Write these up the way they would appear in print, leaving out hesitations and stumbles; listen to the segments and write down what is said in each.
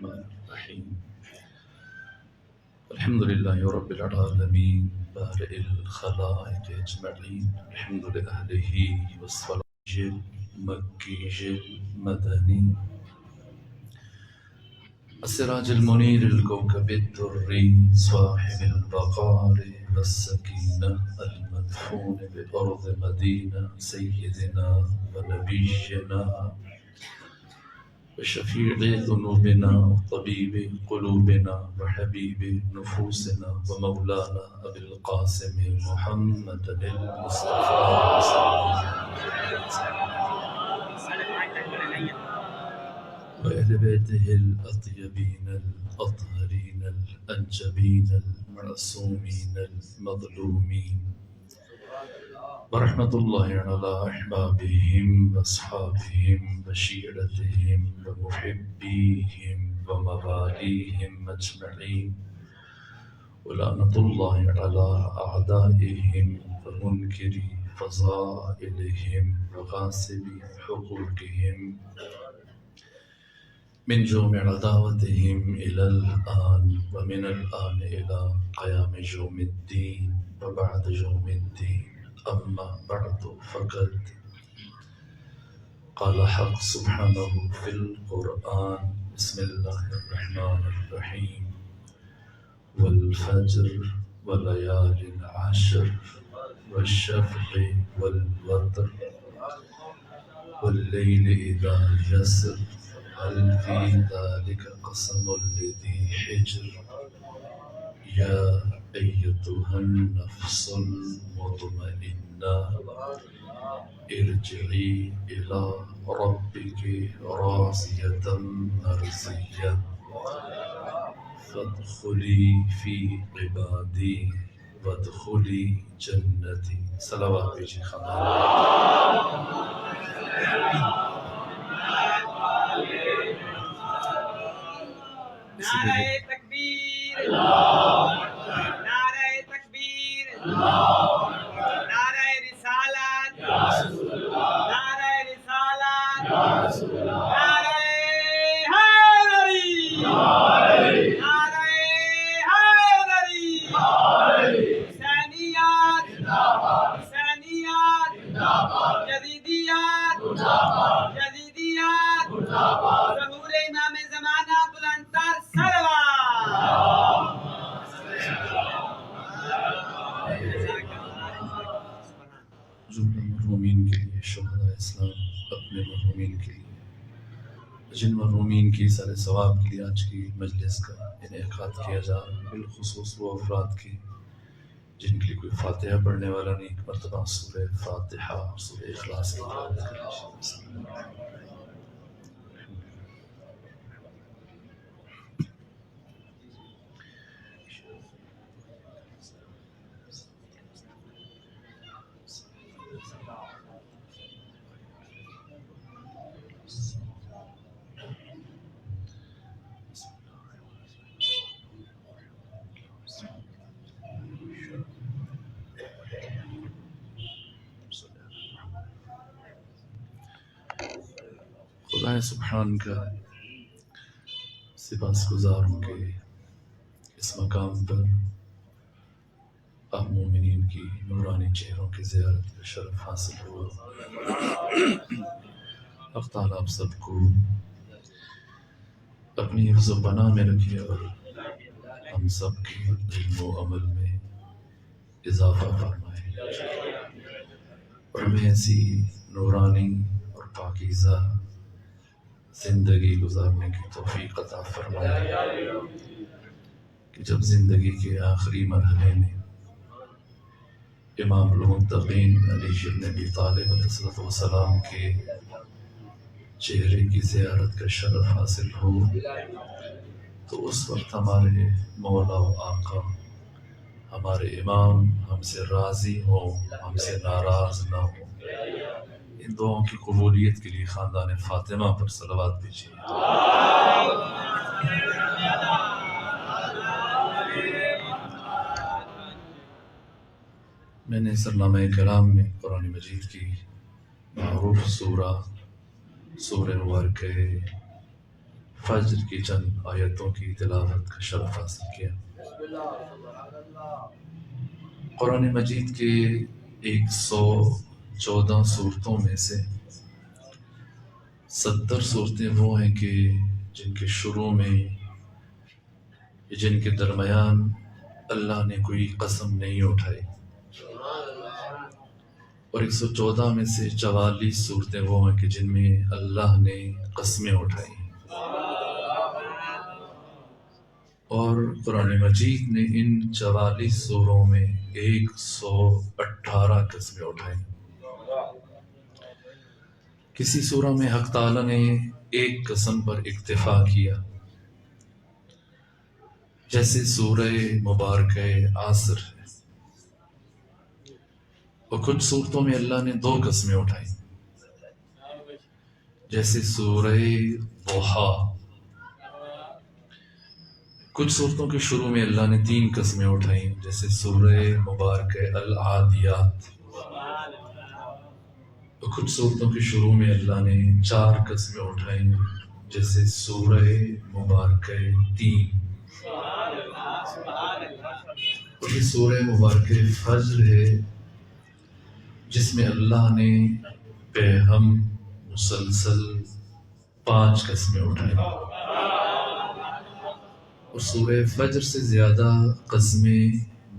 الرحمن الرحيم الحمد لله رب العالمين بارئ الخلائق أجمعين الحمد لأهله والصلاة مكي مدني السراج المنير الكوكب الدري صاحب البقار والسكينة المدفون بأرض مدينة سيدنا ونبينا وشفيع ذنوبنا طبيب قلوبنا وحبيب نفوسنا ومولانا أبي القاسم محمد المصطفى وأهل بيته الأطيبين الأطهرين الأنجبين المعصومين المظلومين ورحمة الله على أحبابهم وأصحابهم وشيعتهم ومحبيهم ومواليهم أجمعين ولعنة الله على أعدائهم ومنكري فضائلهم وغاصبي حقوقهم من جمع عداوتهم إلى الآن ومن الآن إلى قيام يوم الدين وبعد يوم الدين أما بعد فقد قال حق سبحانه في القرآن بسم الله الرحمن الرحيم والفجر وليال العشر والشفع والوتر والليل إذا يسر هل في ذلك قسم لذي حجر يا أيتها النفس المطمئنة ارجعي إلى ربك راضية مرضية فادخلي في عبادي وادخلي جنتي صلوات بيجي نعرہ تکبیر نعرہ تکبیر نعرہ رسالت نعرہ رسالت نعرہ حیدری نعرہ حیدری حسینیات حسینیات جدیدیات جدیدیات ظہور امام زمانہ بلندتر جملہ مرحومین کے لیے شہداء اسلام اپنے مرحومین کے لیے جن مرحومین کی سارے ثواب کے لیے آج کی مجلس کا انعقاد کیا جا رہا ہے بالخصوص وہ افراد کی جن کے لیے کوئی فاتحہ پڑھنے والا نہیں ایک مرتبہ سورہ فاتحہ اور سورہ اخلاص کی تلاوت کریں خدا سبحان کا سپاس گزار ہوں کہ اس مقام پر آپ مومنین کی نورانی چہروں کی زیارت کا شرف حاصل ہوا اللہ تعالیٰ آپ سب کو اپنی حفظ و پناہ میں رکھے اور ہم سب کے علم و عمل میں اضافہ فرمائے اور ہمیں ایسی نورانی اور پاکیزہ زندگی گزارنے کی توفیق عطا فرمائے کہ جب زندگی کے آخری مرحلے میں امام المتقین علی بن ابی طالب علیہ السلام کے چہرے کی زیارت کا شرف حاصل ہو تو اس وقت ہمارے مولا و آقا ہمارے امام ہم سے راضی ہوں ہم سے ناراض نہ ہوں ان دعاؤں کی قبولیت کے لیے خاندان فاطمہ پر صلوات بھیجیے میں نے سرنامہ کرام میں قرآن مجید کی معروف سورہ مبارکہ فجر کی چند آیتوں کی تلاوت کا شرف حاصل کیا۔ قرآن مجید کے 114 صورتوں میں سے 70 صورتیں وہ ہیں کہ جن کے شروع میں جن کے درمیان اللہ نے کوئی قسم نہیں اٹھائی، اور 114 میں سے 44 صورتیں وہ ہیں کہ جن میں اللہ نے قسمیں اٹھائی، اور قرآن مجید نے ان 44 سوروں میں 118 قسمیں اٹھائی۔ کسی سورہ میں حق تعالیٰ نے ایک قسم پر اکتفا کیا، جیسے سورہ مبارکہ عصر ہے، اور کچھ صورتوں میں اللہ نے 2 قسمیں اٹھائی، جیسے سورہ ضحیٰ۔ کچھ صورتوں کے شروع میں اللہ نے 3 قسمیں اٹھائیں، جیسے سورہ مبارکہ العادیات، اور کچھ صورتوں کے شروع میں اللہ نے 4 قسمیں اٹھائیں، جیسے سورہ مبارکہ 3، اور یہ سورہ مبارکہ فجر ہے، جس میں اللہ نے ہم مسلسل 5 قسمیں اٹھائیں، اور سورہ فجر سے زیادہ قسمیں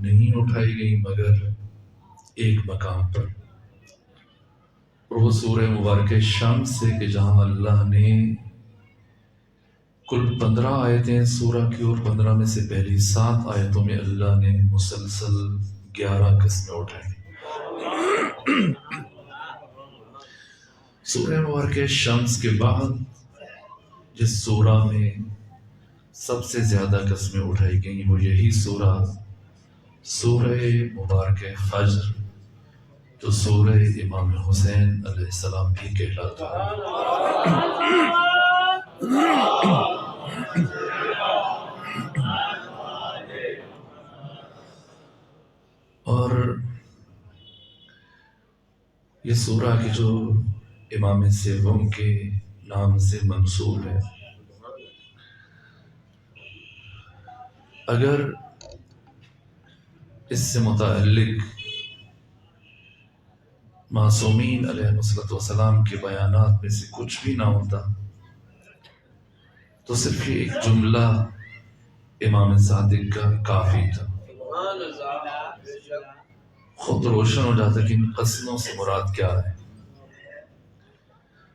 نہیں اٹھائی گئی مگر ایک مقام پر، اور وہ سورہ مبارکہ شمس سے کہ جہاں اللہ نے کل 15 آیتیں سورہ کی، اور 15 میں سے پہلی 7 آیتوں میں اللہ نے مسلسل 11 قسمیں اٹھائی۔ سورہ مبارکہ شمس کے بعد جس سورہ میں سب سے زیادہ قسمیں اٹھائی گئیں وہ یہی سورہ مبارکہ فجر، تو سورہ امام حسین علیہ السلام بھی کہلاتا ہے۔ اور یہ سورہ کی جو امام سیوم کے نام سے منسوب ہے، اگر اس سے متعلق معصومین علیہ السلام کے بیانات میں سے کچھ بھی نہ ہوتا تو صرف یہ ایک جملہ امام صادق کا کافی تھا، خود روشن ہو جاتا کہ ان قسموں سے مراد کیا ہے۔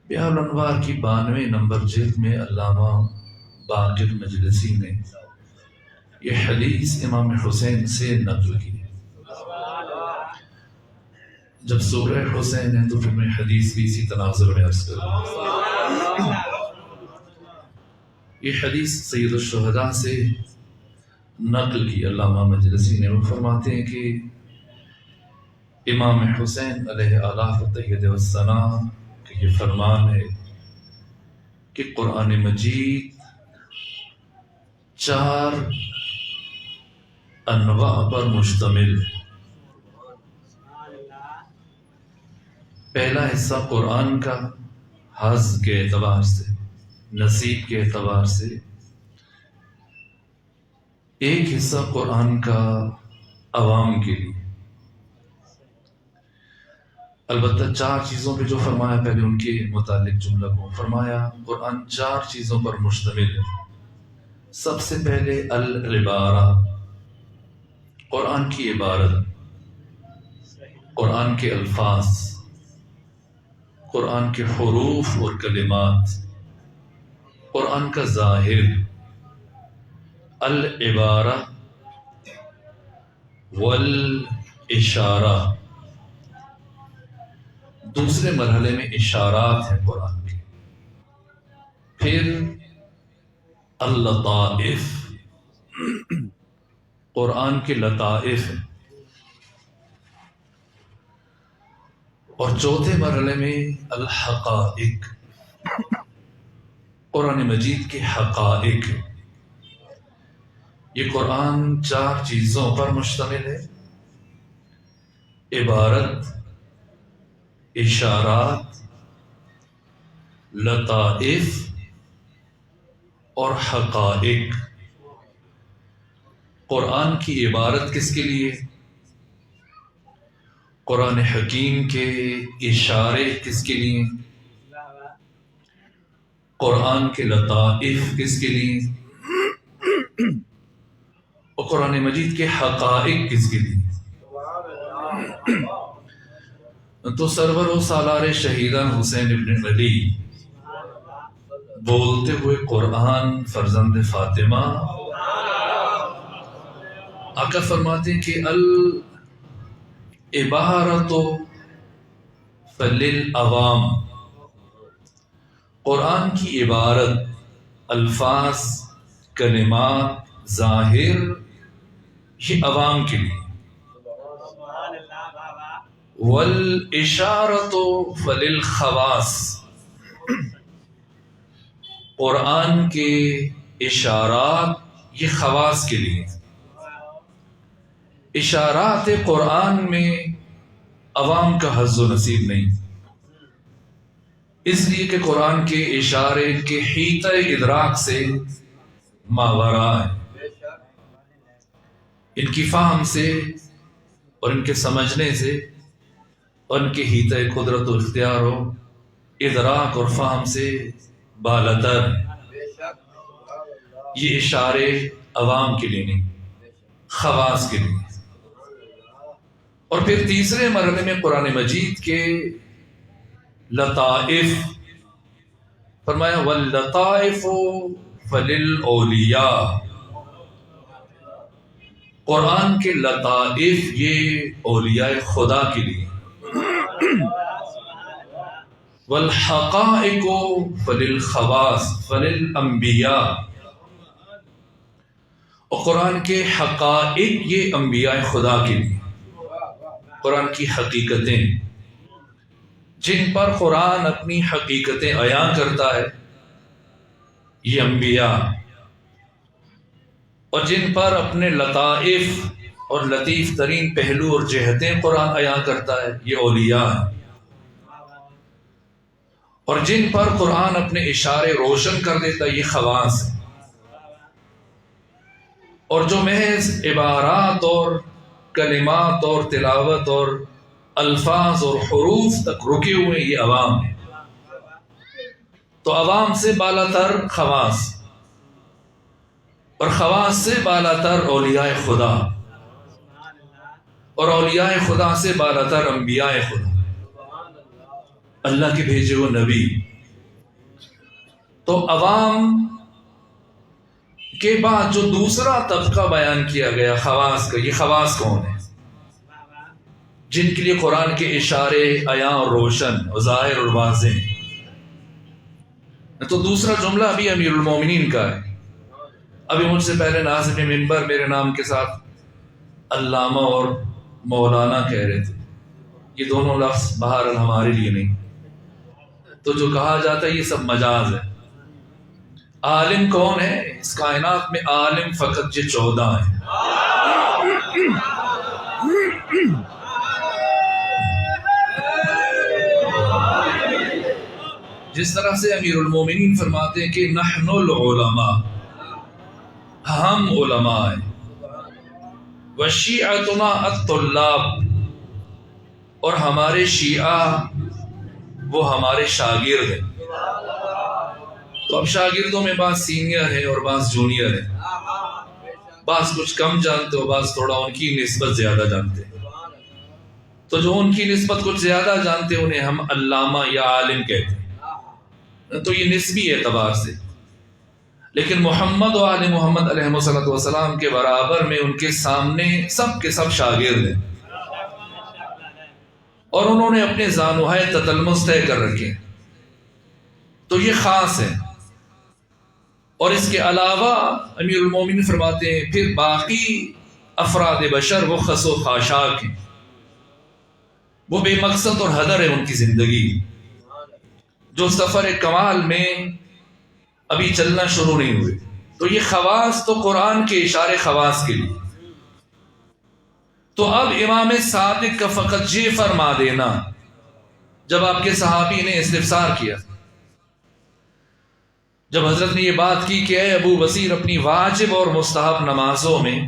بیان الانوار کی 92 نمبر جلد میں علامہ باقر مجلسی نے یہ حدیث امام حسین سے نقل کی۔ جب سورہ حسین ہے تو پھر میں حدیث بھی اسی تناظر میں عرض کروں۔ یہ حدیث سید الشہداء سے نقل کی علامہ مجلسی نے، وہ فرماتے ہیں کہ امام حسین علیہ آلاف التحیید والثناء کہ یہ فرمان ہے کہ قرآن مجید 4 انواع پر مشتمل ہے۔ پہلا حصہ قرآن کا حظ کے اعتبار سے، نصیب کے اعتبار سے، ایک حصہ قرآن کا عوام کے لیے۔ البتہ 4 چیزوں پہ جو فرمایا، پہلے ان کے متعلق جملہ کو فرمایا، قرآن 4 چیزوں پر مشتمل ہے۔ سب سے پہلے العبارہ، قرآن کی عبارت، قرآن کے الفاظ، قرآن کے حروف اور کلمات، قرآن کا ظاہر، العبارہ والاشارہ۔ دوسرے مرحلے میں اشارات ہیں قرآن کے، پھر اللطائف، قرآن کے لطائف ہیں، اور چوتھے مرحلے میں الحقائق، قرآن مجید کے حقائق۔ یہ قرآن 4 چیزوں پر مشتمل ہے: عبارت، اشارات، لطائف اور حقائق. قرآن کی عبارت کس کے لیے؟ قرآن حکیم کے اشارے کس کے لیے؟ قرآن کے لطائف کس کے لیے؟ اور قرآن مجید کے حقائق کس کے لیے؟ تو سرور و سالار شہیدان حسین ابن علی بولتے ہوئے قرآن فرزند فاطمہ، آقا فرماتے ہیں کہ العبارت فللعوام، قرآن کی عبارت، الفاظ، کلمات، ظاہر، یہ عوام کے لیے. والاشارت فللخواص، قرآن کے اشارات یہ خواص کے لیے. اشارات قرآن میں عوام کا حظ و نصیب نہیں، اس لیے کہ قرآن کے اشارے کے حیطہ ادراک سے ماوراء ہیں. ان کی فہم سے اور ان کے سمجھنے سے اور ان کے حیطہ قدرت و اختیار و ادراک اور فہم سے بالاتر ہیں. یہ اشارے عوام کے لیے نہیں، خواص کے لیے. اور پھر تیسرے مرحلے میں قرآن مجید کے لطائف، فرمایا واللطائف فللاولیاء، قرآن کے لطائف یہ اولیاء خدا کے لیے. والحقائق فللخواص فللانبیاء، اور قرآن کے حقائق یہ انبیاء خدا کے لیے. قرآن کی حقیقتیں جن پر قرآن اپنی حقیقتیں عیاں کرتا ہے یہ انبیاء، اور جن پر اپنے لطائف اور لطیف ترین پہلو اور جہتیں قرآن عیاں کرتا ہے یہ اولیاء ہیں. اور جن پر قرآن اپنے اشارے روشن کر دیتا ہے یہ خواص ہیں. اور جو محض عبارات اور کلمات اور تلاوت اور الفاظ اور حروف تک رکے ہوئے یہ عوام ہیں. تو عوام سے بالاتر خواص، اور خواص سے بالاتر اولیاء خدا، اور اولیاء خدا سے بالاتر انبیاء خدا، اللہ کے بھیجے ہوئے نبی. تو عوام کے بعد جو دوسرا طبقہ بیان کیا گیا خواص کا، یہ خواص کون ہے؟ جن کے لیے قرآن کے اشارے عیاں اور روشن اور ظاہر اور واضح ہیں. تو دوسرا جملہ ابھی امیر المومنین کا ہے. ابھی مجھ سے پہلے ناظم منبر میرے نام کے ساتھ علامہ اور مولانا کہہ رہے تھے. یہ دونوں لفظ بہرحال ہمارے لیے نہیں. تو جو کہا جاتا ہے یہ سب مجاز ہے. عالم کون ہے اس کائنات میں؟ عالم فقط یہ 14 ہیں. جس طرح سے امیر المومنین فرماتے ہیں کہ نحن العلماء، ہم علماء ہیں، وشیعتنا الطلاب، اور ہمارے شیعہ وہ ہمارے شاگرد ہیں. تو اب شاگردوں میں بعض سینئر ہیں اور بعض جونیئر ہیں، بعض کچھ کم جانتے ہو، بعض تھوڑا ان کی نسبت زیادہ جانتے ہیں. تو جو ان کی نسبت کچھ زیادہ جانتے ہیں انہیں ہم علامہ یا عالم کہتے ہیں. تو یہ نسبی اعتبار سے، لیکن محمد و آل محمد علیہ السلام کے برابر میں ان کے سامنے سب کے سب شاگرد ہیں، اور انہوں نے اپنے زانوہائے تتلمذ طے کر رکھے. تو یہ خاص ہے. اور اس کے علاوہ امیر المومنین فرماتے ہیں پھر باقی افراد بشر وہ خس و خاشاک ہیں، وہ بے مقصد اور ہدر ہے ان کی زندگی، جو سفر کمال میں ابھی چلنا شروع نہیں ہوئے. تو یہ خواص تو قرآن کے اشارے خواص کے لیے. تو اب امام صادق کا فقط یہ فرما دینا، جب آپ کے صحابی نے استفسار کیا جب حضرت نے یہ بات کی کہ اے ابو بصیر اپنی واجب اور مستحب نمازوں میں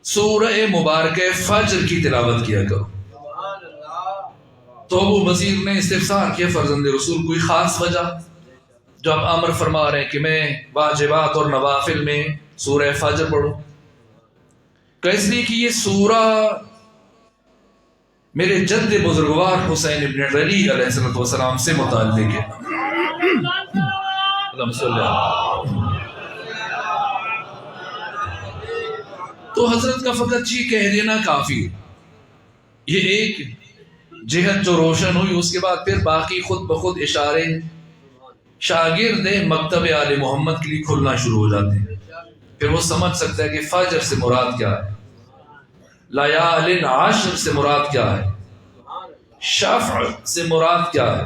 سورہ مبارکہ فجر کی تلاوت کیا کرو، تو ابو بصیر نے استفسار کیا فرزند رسول کوئی خاص وجہ جو آپ امر فرما رہے ہیں کہ میں واجبات اور نوافل میں سورہ فجر پڑھوں؟ کہ اس لیے کہ یہ سورہ میرے جد بزرگوار حسین ابن علی علیہ السلام سے متعلق ہے۔ اللہم صلی اللہ۔ تو حضرت کا فقط یہ کہہ دینا کافی ہے، یہ ایک جہت جو روشن ہوئی، اس کے بعد پھر باقی خود بخود اشارے شاگرد مکتب آل محمد کے لیے کھلنا شروع ہو جاتے ہیں، پھر وہ سمجھ سکتا ہے کہ فجر سے مراد کیا ہے، لیال عشر سے مراد کیا ہے، شفع سے مراد کیا ہے،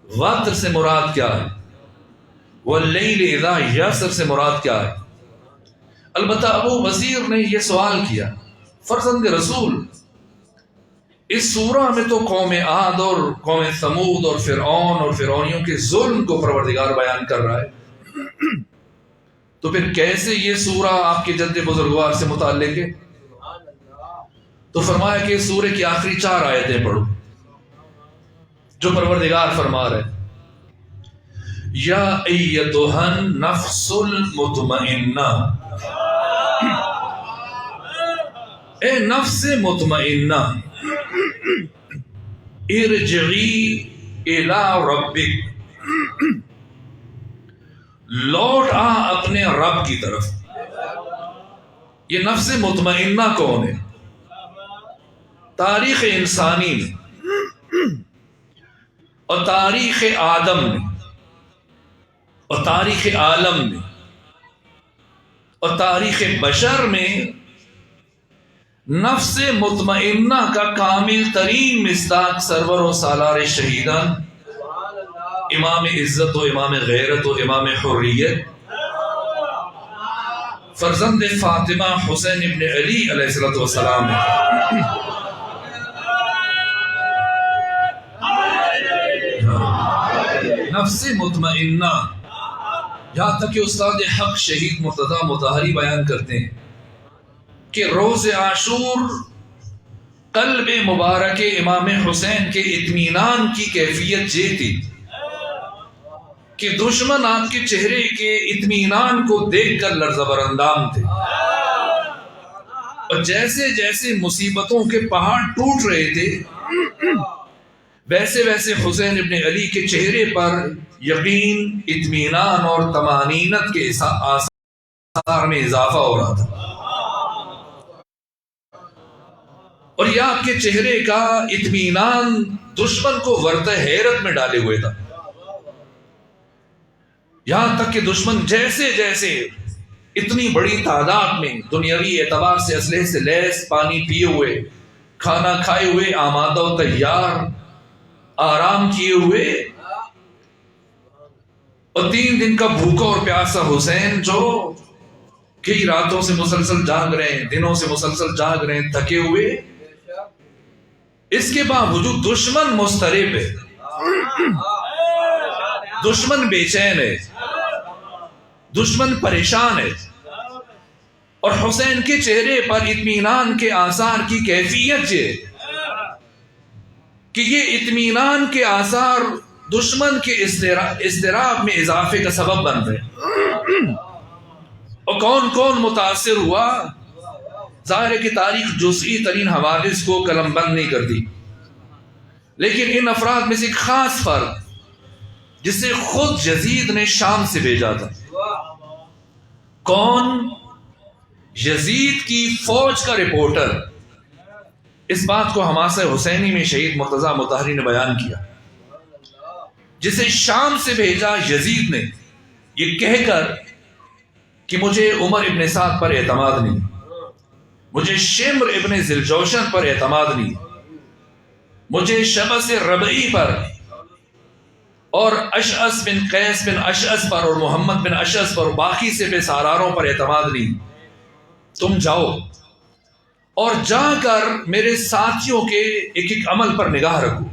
وتر سے مراد کیا ہے، واللیل اذا یسر سے مراد کیا ہے۔ البتہ ابو بصیر نے یہ سوال کیا فرزند رسول اس سورہ میں تو قوم عاد اور قوم ثمود اور فرعون اور فرعونیوں کے ظلم کو پروردگار بیان کر رہا ہے، تو پھر کیسے یہ سورہ آپ کے جد بزرگوار سے متعلق ہے؟ تو فرمایا کہ سورہ کی آخری 4 آیتیں پڑھو جو پروردگار فرما رہے یا ایتھا النفس المطمئنہ، اے نفس مطمئنہ، ارجعی الی ربک، لوٹ آ اپنے رب کی طرف۔ یہ نفس مطمئنہ کون ہے؟ تاریخ انسانی میں اور تاریخ آدم میں اور تاریخ عالم میں اور تاریخ بشر میں نفس مطمئنہ کا کامل ترین مصداق سرور و سالار شہیدان امام عزت و امام غیرت و امام حریت فرزند فاطمہ حسین ابن علی علیہ السلام ہے۔ نفس مطمئنہ، یہاں تک کہ استاد حق شہید مرتضی مطہری بیان کرتے ہیں کہ روز عاشور قلب مبارک امام حسین کے اطمینان کی کیفیت یہ تھی کہ دشمن آپ کے چہرے کے اطمینان کو دیکھ کر لرزہ اندام تھے، اور جیسے جیسے مصیبتوں کے پہاڑ ٹوٹ رہے تھے ویسے ویسے حسین ابن علی کے چہرے پر یقین، اطمینان اور طمانینت کے آثار میں اضافہ ہو رہا تھا، اور یہ آپ کے چہرے کا اطمینان دشمن کو ورطہ حیرت میں ڈالے ہوئے تھا، یہاں تک کہ دشمن جیسے جیسے اتنی بڑی تعداد میں دنیاوی اعتبار سے اسلحے سے لیس، پانی پیے ہوئے، کھانا کھائے ہوئے، آمادہ و تیار، آرام کیے ہوئے، اور 3 دن کا بھوکا اور پیاسا حسین جو کئی راتوں سے مسلسل جاگ رہے ہیں، دنوں سے مسلسل جاگ رہے ہیں، تھکے ہوئے، اس کے باوجود دشمن مضطرب ہے، دشمن بے چین ہے، دشمن پریشان ہے، اور حسین کے چہرے پر اطمینان کے آثار کی کیفیت یہ کہ یہ اطمینان کے آثار دشمن کے اضطراب میں اضافے کا سبب بن رہے، اور کون کون متاثر ہوا؟ ظاہر ہے کہ تاریخ جزئی ترین حوادث کو قلم بند نہیں کرتی، لیکن ان افراد میں سے ایک خاص فرد جسے خود یزید نے شام سے بھیجا تھا، کون؟ یزید کی فوج کا رپورٹر۔ اس بات کو حماسہ حسینی میں شہید مرتضی مطہری نے بیان کیا، جسے شام سے بھیجا یزید نے یہ کہہ کر کہ مجھے عمر ابن سعد پر اعتماد نہیں، مجھے شمر ابن ذوالجوشن پر اعتماد نہیں، مجھے شبس ربعی پر اور اشعث بن قیس بن اشعث پر اور محمد بن اشعث پر باقی سے سالاروں پر اعتماد نہیں، تم جاؤ اور جا کر میرے ساتھیوں کے ایک ایک عمل پر نگاہ رکھو،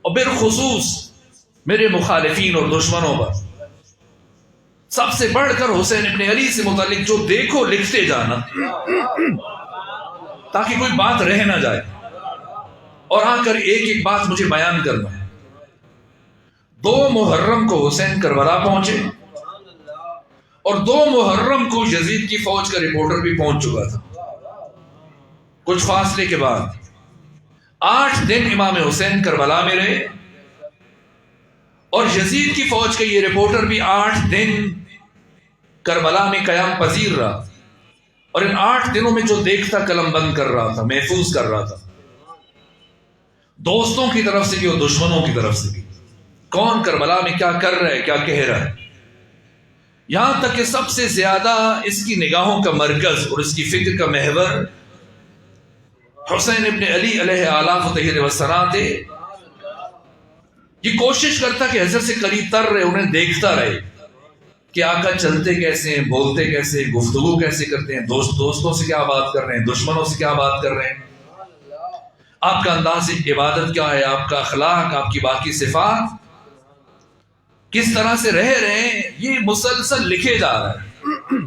اور بالخصوص میرے مخالفین اور دشمنوں پر سب سے بڑھ کر حسین ابن علی سے متعلق جو دیکھو لکھتے جانا، تاکہ کوئی بات رہ نہ جائے، اور آ کر ایک ایک بات مجھے بیان کرنا ہے۔ 2 محرم کو حسین کربلا پہنچے، اور 2 محرم کو یزید کی فوج کا رپورٹر بھی پہنچ چکا تھا۔ کچھ فاصلے کے بعد 8 دن امام حسین کربلا میں رہے، اور یزید کی فوج کا یہ رپورٹر بھی 8 دن کربلا میں قیام پذیر رہا، اور ان 8 دنوں میں جو دیکھتا قلم بند کر رہا تھا، محفوظ کر رہا تھا، دوستوں کی طرف سے بھی اور دشمنوں کی طرف سے بھی، کون کربلا میں کیا کر رہا ہے، کیا کہہ رہا ہے۔ یہاں تک کہ سب سے زیادہ اس کی نگاہوں کا مرکز اور اس کی فکر کا محور حسین ابن علی علیہ آلاف و تحیر وسلام تھے۔ یہ کوشش کرتا کہ حضرت سے قریب تر رہے، انہیں دیکھتا رہے کہ آقا چلتے کیسے ہیں، بولتے کیسے، گفتگو کیسے کرتے ہیں، دوستوں سے کیا بات کر رہے ہیں، دشمنوں سے کیا بات کر رہے ہیں، آپ کا انداز عبادت کیا ہے، آپ کا اخلاق، آپ کی باقی صفات کس طرح سے رہ رہے ہیں، یہ مسلسل لکھے جا رہا ہے۔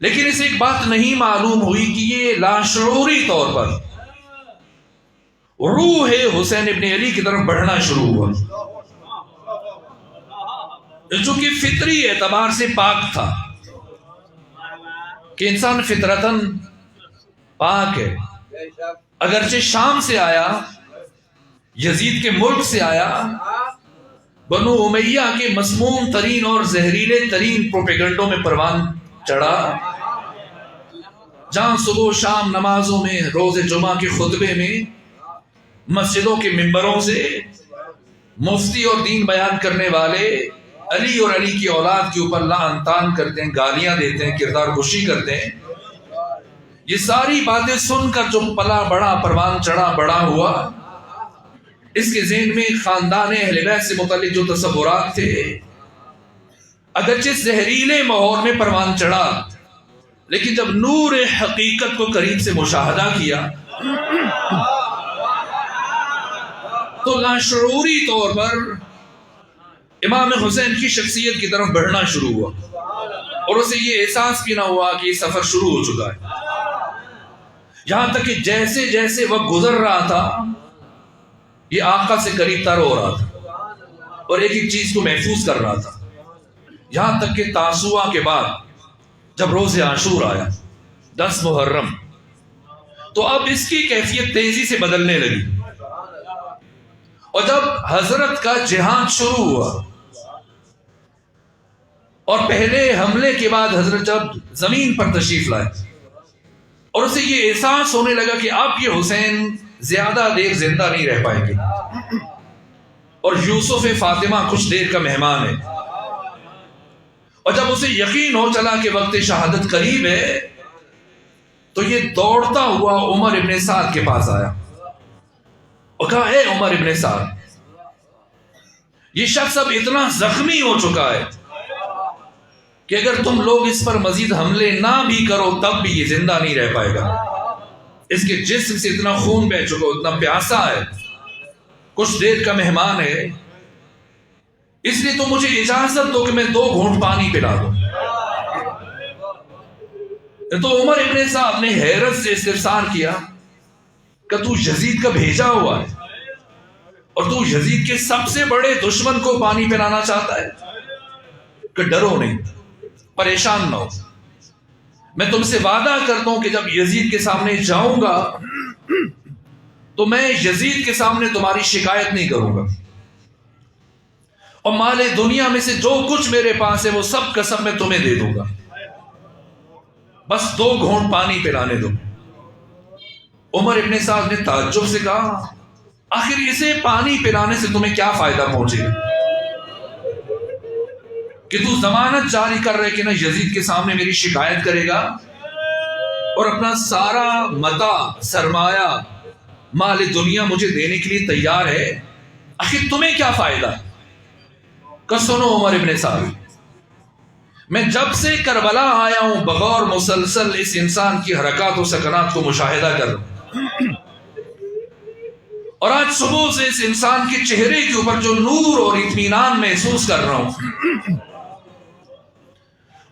لیکن اسے ایک بات نہیں معلوم ہوئی کہ یہ لاشعوری طور پر روح حسین ابن علی کی طرف بڑھنا شروع ہوا، جو کہ فطری اعتبار سے پاک تھا، کہ انسان فطرتاً پاک ہے۔ اگرچہ شام سے آیا، یزید کے ملک سے آیا، بنو امیہ کے مسموم ترین اور زہریلے ترین پروپیگنڈوں میں پروان چڑھا، جہاں صبح و شام نمازوں میں، روز جمعہ کے خطبے میں، مسجدوں کے ممبروں سے مفتی اور دین بیان کرنے والے علی اور علی کی اولاد کے اوپر لعن طعن کرتے ہیں، گالیاں دیتے ہیں، کردار کشی کرتے ہیں۔ یہ ساری باتیں سن کر جو پلا بڑا، پروان چڑھا، بڑا ہوا، اس کے ذہن میں خاندان اہل بیت سے متعلق جو تصورات تھے، اگرچہ زہریلے ماحول میں پروان چڑھا، لیکن جب نور حقیقت کو قریب سے مشاہدہ کیا تو لاشعوری طور پر امام حسین کی شخصیت کی طرف بڑھنا شروع ہوا، اور اسے یہ احساس بھی نہ ہوا کہ یہ سفر شروع ہو چکا ہے۔ یہاں تک کہ جیسے جیسے وقت گزر رہا تھا، یہ آقا سے قریب تر ہو رہا تھا، اور ایک ایک چیز کو محفوظ کر رہا تھا، یہاں تک کہ تاسوعہ کے بعد جب روز عاشور آیا، 10 محرم، تو اب اس کی کیفیت تیزی سے بدلنے لگی، اور جب حضرت کا جہاد شروع ہوا، اور پہلے حملے کے بعد حضرت جب زمین پر تشریف لائے، اور اسے یہ احساس ہونے لگا کہ اب یہ حسین زیادہ دیر زندہ نہیں رہ پائیں گے، اور یوسف فاطمہ کچھ دیر کا مہمان ہے، اور جب اسے یقین ہو چلا کہ وقت شہادت قریب ہے، تو یہ دوڑتا ہوا عمر ابن سعد کے پاس آیا اور کہا، اے عمر ابن سعد، یہ شخص اب اتنا زخمی ہو چکا ہے کہ اگر تم لوگ اس پر مزید حملے نہ بھی کرو تب بھی یہ زندہ نہیں رہ پائے گا، اس کے جسم سے اتنا خون بہ چکا، اتنا پیاسا ہے، کچھ دیر کا مہمان ہے، اس لیے تو مجھے اجازت دو کہ میں 2 گھونٹ پانی پلا دوں۔ تو عمر ابن صاحب نے حیرت سے استفسار کیا کہ تو یزید کا بھیجا ہوا ہے، اور تو یزید کے سب سے بڑے دشمن کو پانی پلانا چاہتا ہے؟ کہ ڈرو نہیں، پریشان نہ ہو، میں تم سے وعدہ کرتا ہوں کہ جب یزید کے سامنے جاؤں گا تو میں یزید کے سامنے تمہاری شکایت نہیں کروں گا، اور مال دنیا میں سے جو کچھ میرے پاس ہے وہ سب کا سب میں تمہیں دے دوں گا، بس 2 گھونٹ پانی پلانے دو۔ عمر ابن سعد نے تعجب سے کہا، آخر اسے پانی پلانے سے تمہیں کیا فائدہ پہنچے گا کہ تو ضمانت جاری کر رہے کہ نہ یزید کے سامنے میری شکایت کرے گا، اور اپنا سارا متاع، سرمایہ، مال دنیا مجھے دینے کے لیے تیار ہے، آخر تمہیں کیا فائدہ؟ کہ سنو عمر ابن سعد، میں جب سے کربلا آیا ہوں بغور مسلسل اس انسان کی حرکات و سکنات کو مشاہدہ کر رہا ہوں، اور آج صبح سے اس انسان کے چہرے کے اوپر جو نور اور اطمینان محسوس کر رہا ہوں،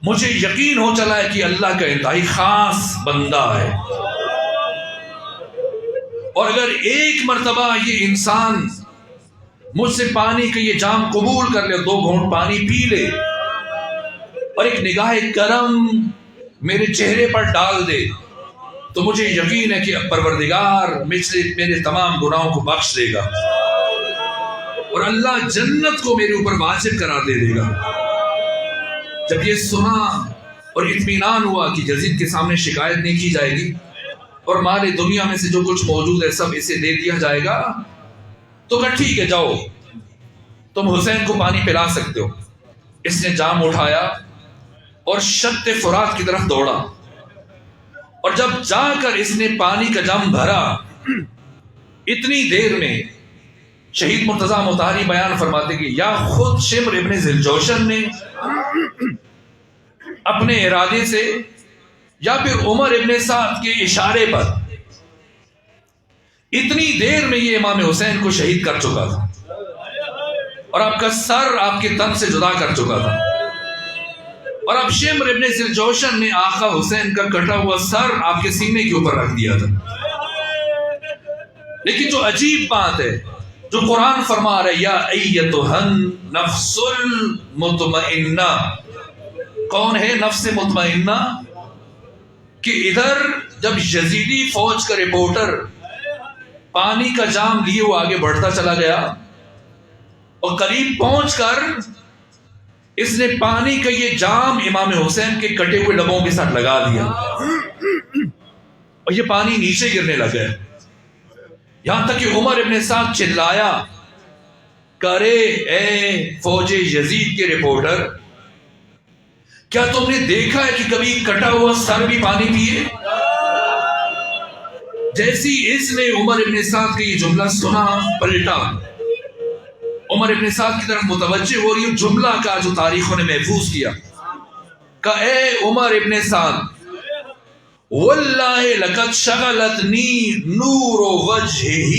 مجھے یقین ہو چلا ہے کہ اللہ کا انتہائی خاص بندہ ہے. اور اگر ایک مرتبہ یہ انسان مجھ سے پانی کا یہ جام قبول کر لے، 2 گھونٹ پانی پی لے اور ایک نگاہ کرم میرے چہرے پر ڈال دے، تو مجھے یقین ہے کہ پروردگار میرے تمام گناہوں کو بخش دے گا اور اللہ جنت کو میرے اوپر واجب قرار دے دے گا. جب یہ سنا اور اطمینان ہوا کہ یزید کے سامنے شکایت نہیں کی جائے گی اور مال دنیا میں سے جو کچھ موجود ہے سب اسے دے دیا جائے گا، تو کہا ٹھیک ہے جاؤ، تم حسین کو پانی پلا سکتے ہو. اس نے جام اٹھایا اور شط فرات کی طرف دوڑا، اور جب جا کر اس نے پانی کا جام بھرا، اتنی دیر میں شہید مرتضیٰ مطہری بیان فرماتے کہ یا خود شمر ابن ذوالجوشن نے اپنے ارادے سے یا پھر عمر ابن سعد کے اشارے پر اتنی دیر میں یہ امام حسین کو شہید کر چکا تھا اور آپ کا سر آپ کے تن سے جدا کر چکا تھا. اور اب شمر ابن ذوالجوشن نے آقا حسین کا کٹا ہوا سر آپ کے سینے کے اوپر رکھ دیا تھا. لیکن جو عجیب بات ہے، جو قرآن فرما رہا ہے، یا ایتھا النفس المطمئنہ، کون ہے نفس مطمئنہ؟ کہ ادھر جب یزیدی فوج کا رپورٹر پانی کا جام لیے وہ آگے بڑھتا چلا گیا اور قریب پہنچ کر اس نے پانی کا یہ جام امام حسین کے کٹے ہوئے لبوں کے ساتھ لگا دیا اور یہ پانی نیچے گرنے لگا. یہاں تک کہ عمر ابن سعد چلایا، کرے اے فوج یزید کے رپورٹر، کیا تم نے دیکھا ہے کہ کبھی کٹا ہوا سر بھی پانی پیے؟ جیسی اس نے عمر ابن سعد کا یہ جملہ سنا، پلٹا، عمر ابن سعد کی طرف متوجہ ہو رہی جملہ کا جو تاریخوں نے محفوظ کیا، کہ اے عمر ابن سعد، واللہ لقد شغلتنی نور وجہہ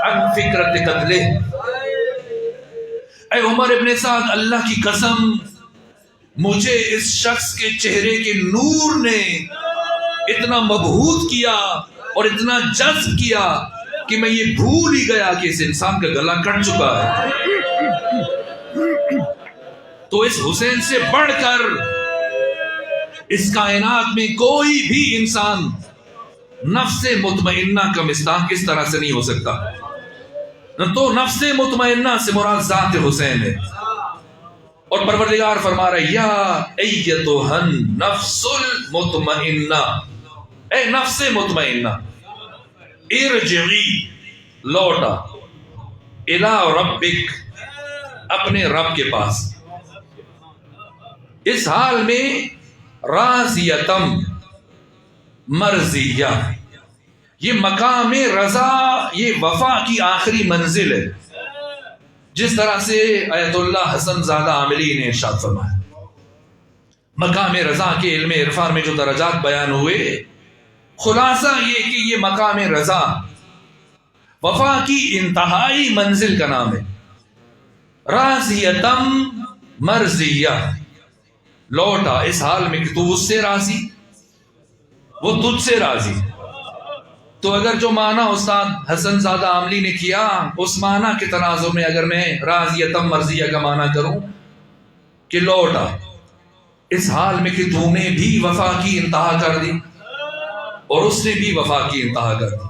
عن فکرت قتلہ. اے عمر ابن سعد، اللہ کی قسم مجھے اس شخص کے چہرے کے نور نے اتنا مبہوت کیا اور اتنا جذب کیا کہ میں یہ بھول ہی گیا کہ اس انسان کا گلا کٹ چکا ہے. تو اس حسین سے بڑھ کر اس کائنات میں کوئی بھی انسان نفس مطمئنہ کا مصداق کس طرح سے نہیں ہو سکتا. تو نفس مطمئنہ سے مراد ذات حسین ہے. اور پروردگار فرما رہا ہے، یا ایتھا النفس المطمئنہ، اے نفس مطمئنہ، ارجعی، لوٹا، الی ربک، اپنے رب کے پاس، اس حال میں راضیتم مرضیہ. یہ مقام رضا، یہ وفا کی آخری منزل ہے. جس طرح سے آیت اللہ حسن زادہ عاملی نے ارشاد فرمایا، مقام رضا کے علم عرفان میں جو درجات بیان ہوئے، خلاصہ یہ کہ یہ مقام رضا وفا کی انتہائی منزل کا نام ہے. راضیتم مرضیہ، لوٹا اس حال میں کہ تو اس سے راضی، وہ تجھ سے راضی. تو اگر جو معنی استاد حسن زادہ عاملی نے کیا، اس معنی کے تناظر میں اگر میں راضیتم مرضیہ کا معنی کروں کہ لوٹا اس حال میں کہ تو نے بھی وفا کی انتہا کر دی اور اس نے بھی وفا کی انتہا کر دی.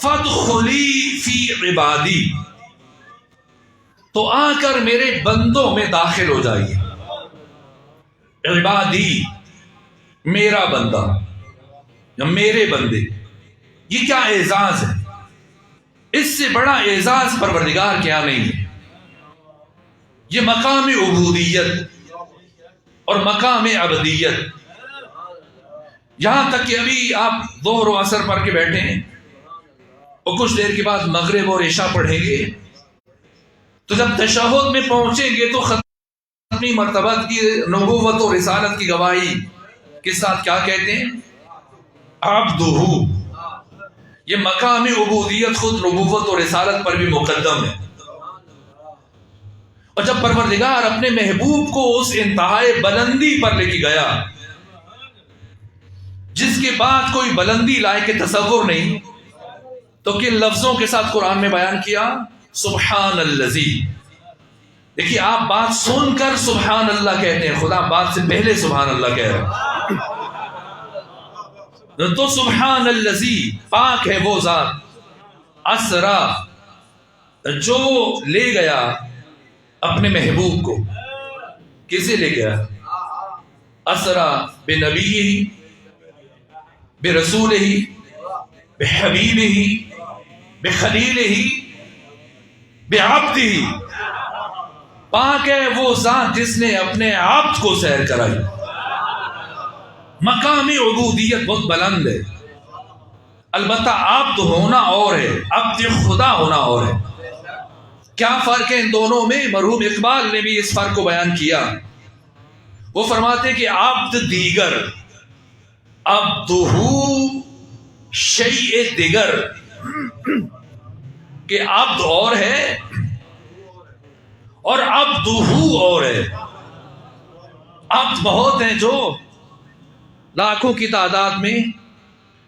فادخلی فی عبادی، تو آ کر میرے بندوں میں داخل ہو جائیے. عبادی، میرا بندہ یا میرے بندے، یہ کیا اعزاز ہے؟ اس سے بڑا اعزاز پروردگار کیا نہیں ہے. یہ مقام عبودیت اور مقام عبدیت. یہاں تک کہ ابھی آپ ظہر و عصر پڑھ کے بیٹھے ہیں اور کچھ دیر کے بعد مغرب اور عشاء پڑھیں گے، تو جب تشہد میں پہنچیں گے تو ختمی مرتبہ کی نبوت و رسالت کی گواہی کے ساتھ کیا کہتے ہیں؟ عبدہ، یہ مقام عبودیت خود نبوت اور رسالت پر بھی مقدم ہے. اور جب پروردگار اپنے محبوب کو اس انتہائی بلندی پر لے کے گیا جس کے بعد کوئی بلندی لائق تصور نہیں، تو کن لفظوں کے ساتھ قرآن میں بیان کیا؟ سبحان الذی. دیکھیے آپ بات سن کر سبحان اللہ کہتے ہیں، خدا بات سے پہلے سبحان اللہ کہہ رہے ہیں. تو سبحان الذی، پاک ہے وہ ذات، اسرا، جو لے گیا اپنے محبوب کو. کسے لے گیا؟ اسرا بنبیہ، برسولہ، بحبیبہ، بخلیلہ، بعبدہ. پاک ہے وہ ذات جس نے اپنے عبد کو سیر کرائی. مقام عبودیت بہت بلند ہے. البتہ عبد ہونا اور ہے، عبد خدا ہونا اور ہے. کیا فرق ہے ان دونوں میں؟ مرحوم اقبال نے بھی اس فرق کو بیان کیا. وہ فرماتے کہ عبد دیگر، عبدہ شیء دیگر، کہ عبد اور ہے اور عبدہ اور ہے. عبد بہت ہیں جو لاکھوں کی تعداد میں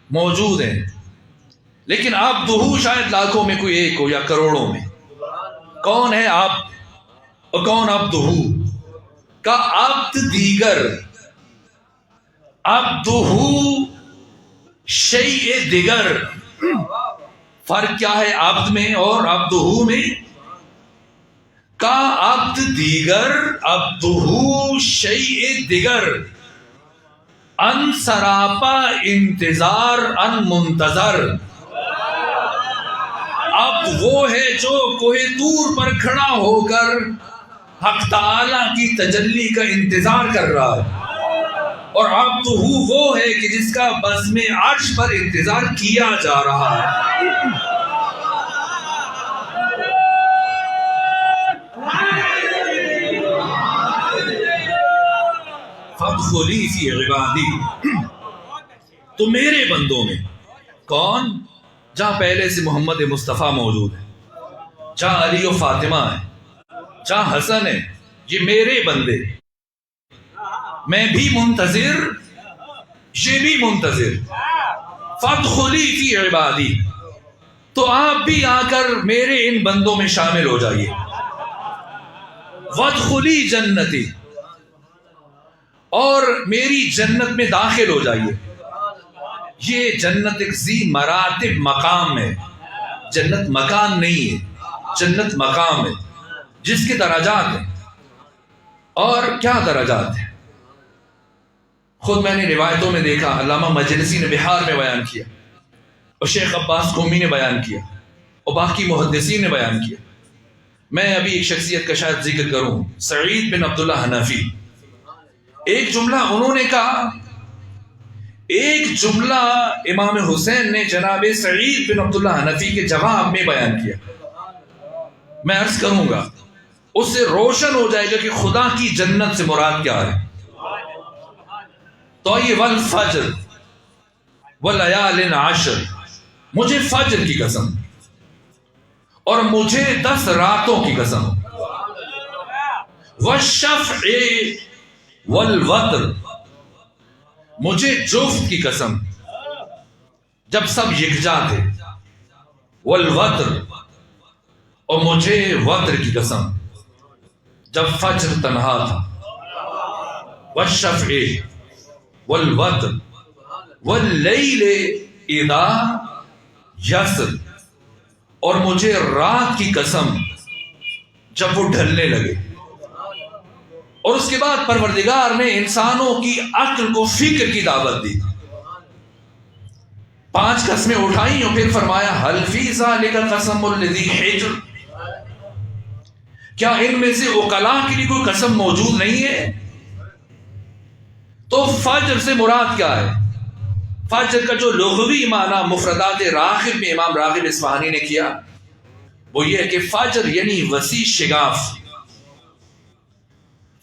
موجود ہیں، لیکن عبدہ شاید لاکھوں میں کوئی ایک ہو یا کروڑوں میں. کون ہے عبد اور کون عبدہ؟ کا عبد دیگر، عبدہ شیء دیگر. فرق کیا ہے عبد میں اور عبدہ میں؟ کا عبد دیگر، عبدہ شیء دیگر. ان سراپا انتظار ان منتظر. عبد وہ ہے جو کوہ طور پر کھڑا ہو کر حق تعالی کی تجلی کا انتظار کر رہا ہے، اور عبدہ وہ ہے کہ جس کا بزم عرش پر انتظار کیا جا رہا ہے. فادخلی فی عبادی، تو میرے بندوں میں. کون؟ جہاں پہلے سے محمد مصطفیٰ موجود ہے، جہاں علی و فاطمہ ہے، جہاں حسن ہے، یہ میرے بندے. میں بھی منتظر، یہ بھی منتظر. فادخلی فی عبادی، تو آپ بھی آ کر میرے ان بندوں میں شامل ہو جائیے. وادخلی جنتی، اور میری جنت میں داخل ہو جائیے. یہ جنت ایک ذی مراتب مقام ہے. جنت مکان نہیں ہے، جنت مقام ہے جس کے درجات ہیں. اور کیا درجات ہیں؟ خود میں نے روایتوں میں دیکھا، علامہ مجلسی نے بہار میں بیان کیا، اور شیخ عباس قومی نے بیان کیا، اور باقی محدثین نے بیان کیا. میں ابھی ایک شخصیت کا شاید ذکر کروں، سعید بن عبداللہ حنفی. ایک جملہ انہوں نے کہا، ایک جملہ امام حسین نے جناب سعید بن عبداللہ حنفی کے جواب میں بیان کیا. میں عرض کروں گا، اس سے روشن ہو جائے گا کہ خدا کی جنت سے مراد کیا ہے. تو یہ والفجر ولیال عشر، مجھے فجر کی قسم اور مجھے 10 راتوں کی قسم. والشفع والوتر، مجھے جفت کی قسم جب سب یکجا تھے. والوتر، اور مجھے وتر کی قسم جب فجر تنہا تھا. والشفع والوتر واللیل اذا یسر، اور مجھے رات کی قسم جب وہ ڈھلنے لگے. اور اس کے بعد پروردگار نے انسانوں کی عقل کو فکر کی دعوت دی. 5 قسمیں اٹھائیں اور پھر فرمایا حل فی ذالک قسم الذی حجر، کیا ان میں سے عقلاء کے لیے کوئی قسم موجود نہیں ہے؟ تو فجر سے مراد کیا ہے؟ فجر کا جو لغوی معنی مفردات راغب میں امام راغب اصفہانی نے کیا وہ یہ ہے کہ فجر یعنی وسیع شگاف.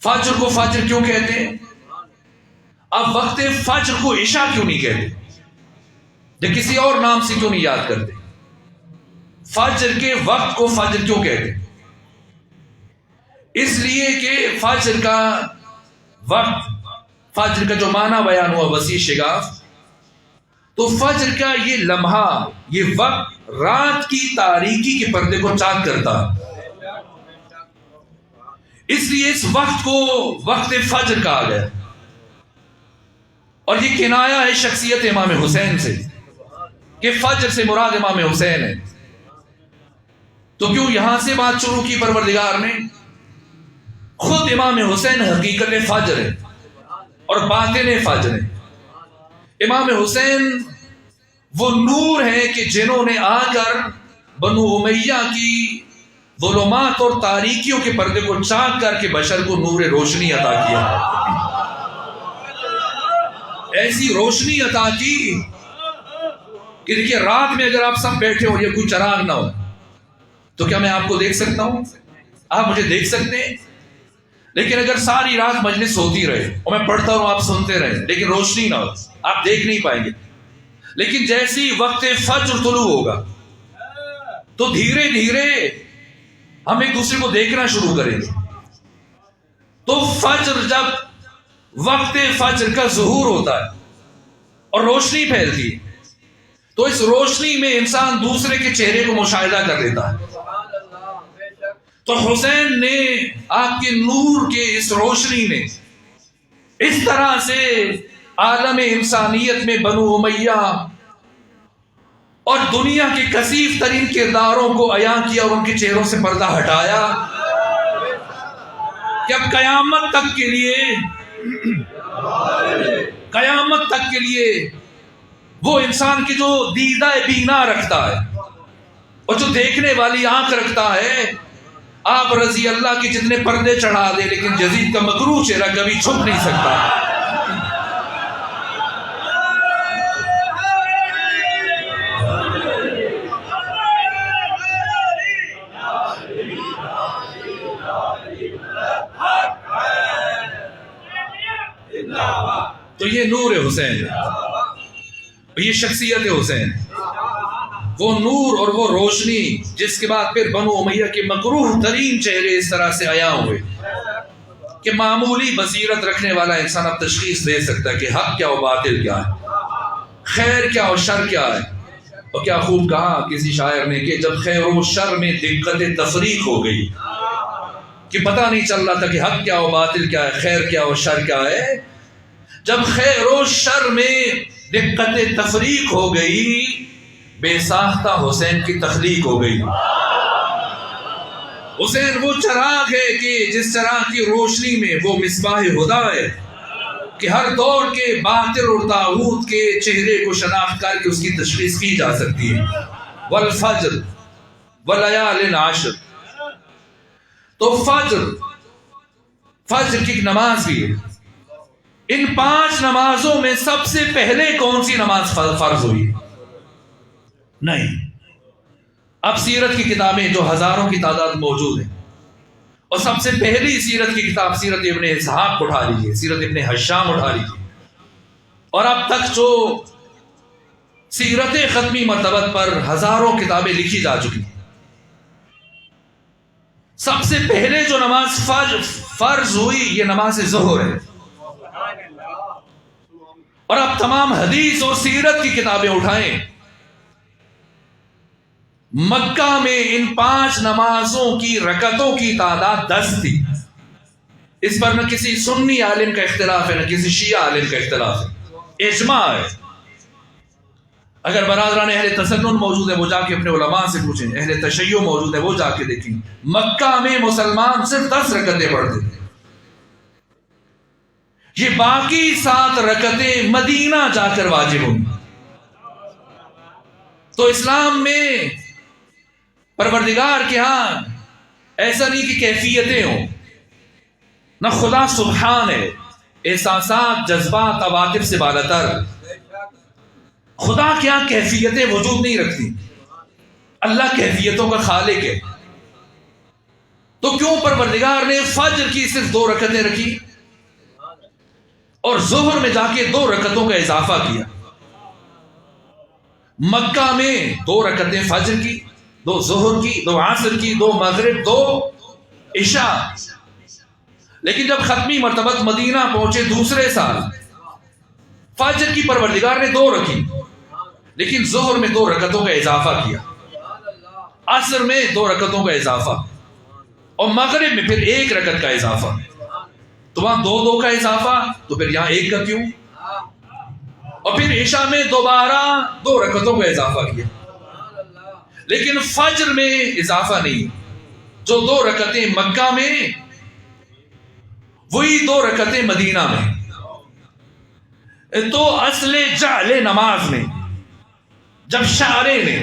فجر کو فجر کیوں کہتے ہیں؟ اب وقت فجر کو عشاء کیوں نہیں کہتے؟ یا کسی اور نام سے کیوں نہیں یاد کرتے؟ فجر کے وقت کو فجر کیوں کہتے؟ اس لیے کہ فجر کا وقت، فجر کا جو معنی بیان ہوا وسیع شگاف، تو فجر کا یہ لمحہ، یہ وقت رات کی تاریکی کے پردے کو چاک کرتا، اس لیے اس وقت کو وقت فجر کہا گیا. اور یہ کنایا ہے شخصیت امام حسین سے کہ فجر سے مراد امام حسین ہے. تو کیوں یہاں سے بات شروع کی پروردگار نے؟ خود امام حسین حقیقت فجر ہے اور باطن فجر ہے. امام حسین وہ نور ہیں کہ جنہوں نے آ کر بنو امیہ کی ظلمات اور تاریکیوں کے پردے کو چاک کر کے بشر کو نور روشنی عطا کیا. ایسی روشنی عطا کی کہ دیکھیے رات میں اگر آپ سب بیٹھے ہو یا کوئی چراغ نہ ہو تو کیا میں آپ کو دیکھ سکتا ہوں؟ آپ مجھے دیکھ سکتے ہیں. لیکن اگر ساری رات مجلس ہوتی رہے اور میں پڑھتا رہوں آپ سنتے رہیں لیکن روشنی نہ ہو، آپ دیکھ نہیں پائیں گے. لیکن جیسی وقت فجر طلوع ہوگا تو دھیرے دھیرے ہم ایک دوسرے کو دیکھنا شروع کریں گے. تو فجر، جب وقت فجر کا ظہور ہوتا ہے اور روشنی پھیلتی ہے تو اس روشنی میں انسان دوسرے کے چہرے کو مشاہدہ کر لیتا ہے. تو حسین نے آپ کے نور کے اس روشنی نے اس طرح سے عالم انسانیت میں بنو امیہ اور دنیا کے کثیف ترین کرداروں کو عیاں کیا اور ان کے چہروں سے پردہ ہٹایا کہ اب قیامت تک کے لیے وہ انسان کی جو دیدہ بینا رکھتا ہے اور جو دیکھنے والی آنکھ رکھتا ہے، آپ رضی اللہ کے جتنے پردے چڑھا دے لیکن یزید کا مکروہ چہرہ کبھی چھپ نہیں سکتا. تو یہ نور حسین ہے، یہ شخصیت حسین، وہ نور اور وہ روشنی جس کے بعد پھر بنو امیہ کے مکروہ ترین چہرے اس طرح سے عیاں ہوئے کہ معمولی بصیرت رکھنے والا انسان اب تشخیص دے سکتا ہے کہ حق کیا و باطل کیا ہے، خیر کیا و شر کیا ہے. اور کیا خوب کہا کسی شاعر نے کہ جب خیر و شر میں دقت تفریق ہو گئی کہ پتہ نہیں چل رہا تھا کہ حق کیا و باطل کیا ہے، خیر کیا و شر کیا ہے، جب خیر و شر میں دقت تفریق ہو گئی بے ساختہ حسین کی تخلیق ہو گئی. حسین وہ چراغ ہے کہ جس چراغ کی روشنی میں وہ مصباح ہدا ہے کہ ہر دور کے باطل اور طاغوت کے چہرے کو شناخت کر کے اس کی تشخیص کی جا سکتی ہے. والفجر ولیال عشر. تو فجر کی ایک نماز بھی ہے. ان 5 نمازوں میں سب سے پہلے کون سی نماز فرض ہوئی؟ نہیں. اب سیرت کی کتابیں جو ہزاروں کی تعداد موجود ہیں اور سب سے پہلی سیرت کی کتاب سیرت ابن اسحاق اٹھا لیجیے، سیرت ابن ہشام اٹھا لیجیے، اور اب تک جو سیرت ختمی مرتبت پر ہزاروں کتابیں لکھی جا چکی ہیں، سب سے پہلے جو نماز فرض ہوئی یہ نماز ظہر ہے. اور اب تمام حدیث اور سیرت کی کتابیں اٹھائیں، مکہ میں ان 5 نمازوں کی رکعتوں کی تعداد 10 تھی. اس پر نہ کسی سنی عالم کا اختلاف ہے نہ کسی شیعہ عالم کا اختلاف ہے، اجماع ہے. اگر برادران اہل تسنن موجود ہے وہ جا کے اپنے علماء سے پوچھیں، اہل تشیع موجود ہے وہ جا کے دیکھیں، مکہ میں مسلمان صرف 10 رکعتیں پڑھتے تھے. یہ باقی 7 رکعتیں مدینہ جا کر واجب ہوئی. تو اسلام میں پروردگار کے ہاں ایسا نہیں کہ کیفیتیں ہوں، نہ خدا سبحان ہے، احساسات، جذبات، عواطف سے بالاتر. خدا کیا کیفیتیں وجود نہیں رکھتی، اللہ کیفیتوں کا خالق ہے. تو کیوں پروردگار نے فجر کی صرف 2 رکعتیں رکھی اور ظہر میں جا کے 2 رکعتوں کا اضافہ کیا؟ مکہ میں 2 رکعتیں فجر کی، 2 ظہر کی، 2 عصر کی، 2 مغرب، 2 عشاء. لیکن جب ختمی مرتبہ مدینہ پہنچے دوسرے سال، فجر کی پروردگار نے 2 رکھی، لیکن ظہر میں 2 رکعتوں کا اضافہ کیا، عصر میں 2 رکعتوں کا اضافہ، اور مغرب میں پھر 1 رکعت کا اضافہ. تو وہاں 2 کا اضافہ، تو پھر یہاں 1 کا کیوں؟ اور پھر عشاء میں دوبارہ 2 رکعتوں کا اضافہ کیا. لیکن فجر میں اضافہ نہیں، جو 2 رکعتیں مکہ میں وہی 2 رکعتیں مدینہ میں. تو اصل جعل نماز میں جب شارع نے،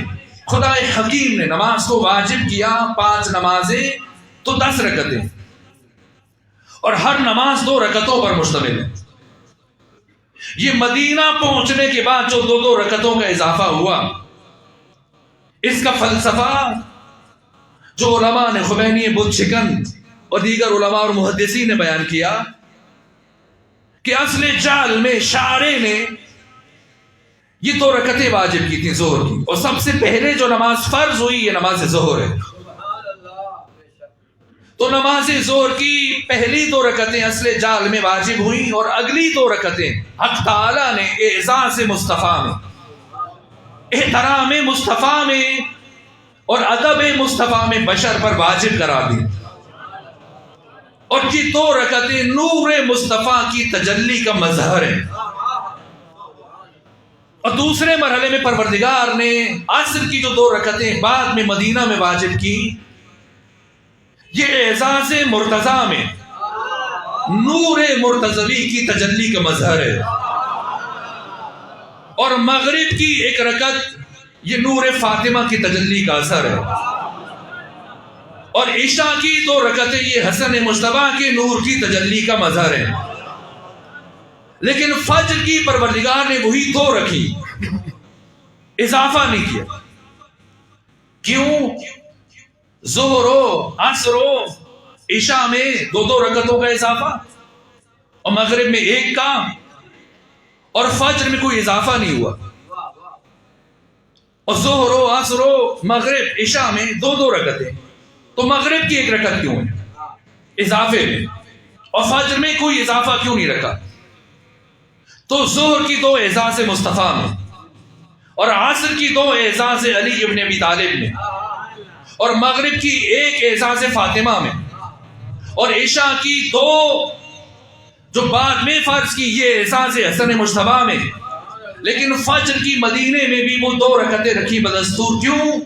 خدا حکیم نے نماز کو واجب کیا 5 نمازیں تو 10 رکعتیں، اور ہر نماز 2 رکعتوں پر مشتمل ہے. یہ مدینہ پہنچنے کے بعد جو 2 رکعتوں کا اضافہ ہوا، اس کا فلسفہ جو علماء نے، خمینی، بدھ شکن اور دیگر علماء اور محدثین نے بیان کیا کہ اصل جعل میں شارع نے یہ 2 رکعتیں واجب کی تھی ظہر کی، اور سب سے پہلے جو نماز فرض ہوئی یہ نماز ظہر ہے. تو نماز ظہر کی پہلی 2 رکعتیں اصل جعل میں واجب ہوئیں، اور اگلی 2 رکعتیں حق تعالی نے اعزاز مصطفیٰ میں، احترام مصطفیٰ میں اور ادب مصطفیٰ میں بشر پر واجب کرا دی. اور یہ 2 رکعتیں نور مصطفیٰ کی تجلی کا مظہر ہے. اور دوسرے مرحلے میں پروردگار نے عصر کی جو 2 رکعتیں بعد میں مدینہ میں واجب کی، یہ اعزاز مرتضیٰ میں نور مرتضوی کی تجلی کا مظہر ہے. اور مغرب کی 1 رکعت یہ نور فاطمہ کی تجلی کا اثر ہے. اور عشاء کی 2 رکعتیں یہ حسن مجتبیٰ کے نور کی تجلی کا مظہر ہے. لیکن فجر کی پروردگار نے وہی 2 رکھی، اضافہ نہیں کیا. کیوں؟ ظہر و عصر و عشاء میں 2 رکعتوں کا اضافہ، اور مغرب میں 1 کا، اور فجر میں کوئی اضافہ نہیں ہوا. اور ظہر و عصر و مغرب عشاء میں 2 رکعتیں، تو مغرب کی 1 رکعت کیوں ہے اضافے میں، اور فجر میں کوئی اضافہ کیوں نہیں رکھا؟ تو ظہر کی 2 اعزاز مصطفیٰ میں، اور عصر کی 2 اعزاز علی ابن ابی طالب میں، اور مغرب کی 1 اعزاز فاطمہ میں، اور عشاء کی 2 جو بعد میں فرض کی یہ اعزاز حسن مجتبیٰ میں. لیکن فجر کی مدینے میں بھی وہ 2 رکعتیں رکھی بدستور. کیوں؟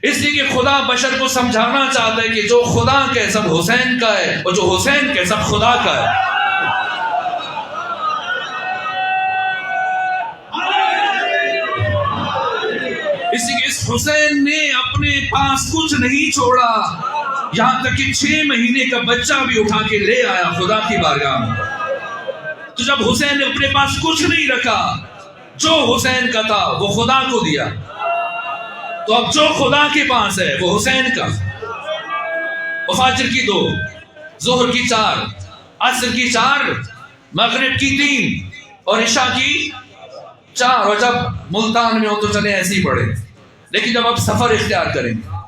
اس لیے کہ خدا بشر کو سمجھانا چاہتا ہے کہ جو خدا کا سب حسین کا ہے، اور جو حسین کا سب خدا کا ہے. اس لیے کہ اس حسین نے اپنے پاس کچھ نہیں چھوڑا، یہاں تک کہ 6 مہینے کا بچہ بھی اٹھا کے لے آیا خدا کی بارگاہ میں. تو جب حسین نے اپنے پاس کچھ نہیں رکھا، جو حسین کا تھا وہ خدا کو دیا. تو اب جو خدا کے پاس ہے وہ حسین کا. فجر کی 2، ظہر کی 4، عصر کی 4، مغرب کی 3، اور عشاء کی 4. اور جب ملتان میں ہو تو چلے ایسے ہی پڑھیں، لیکن جب آپ سفر اختیار کریں گے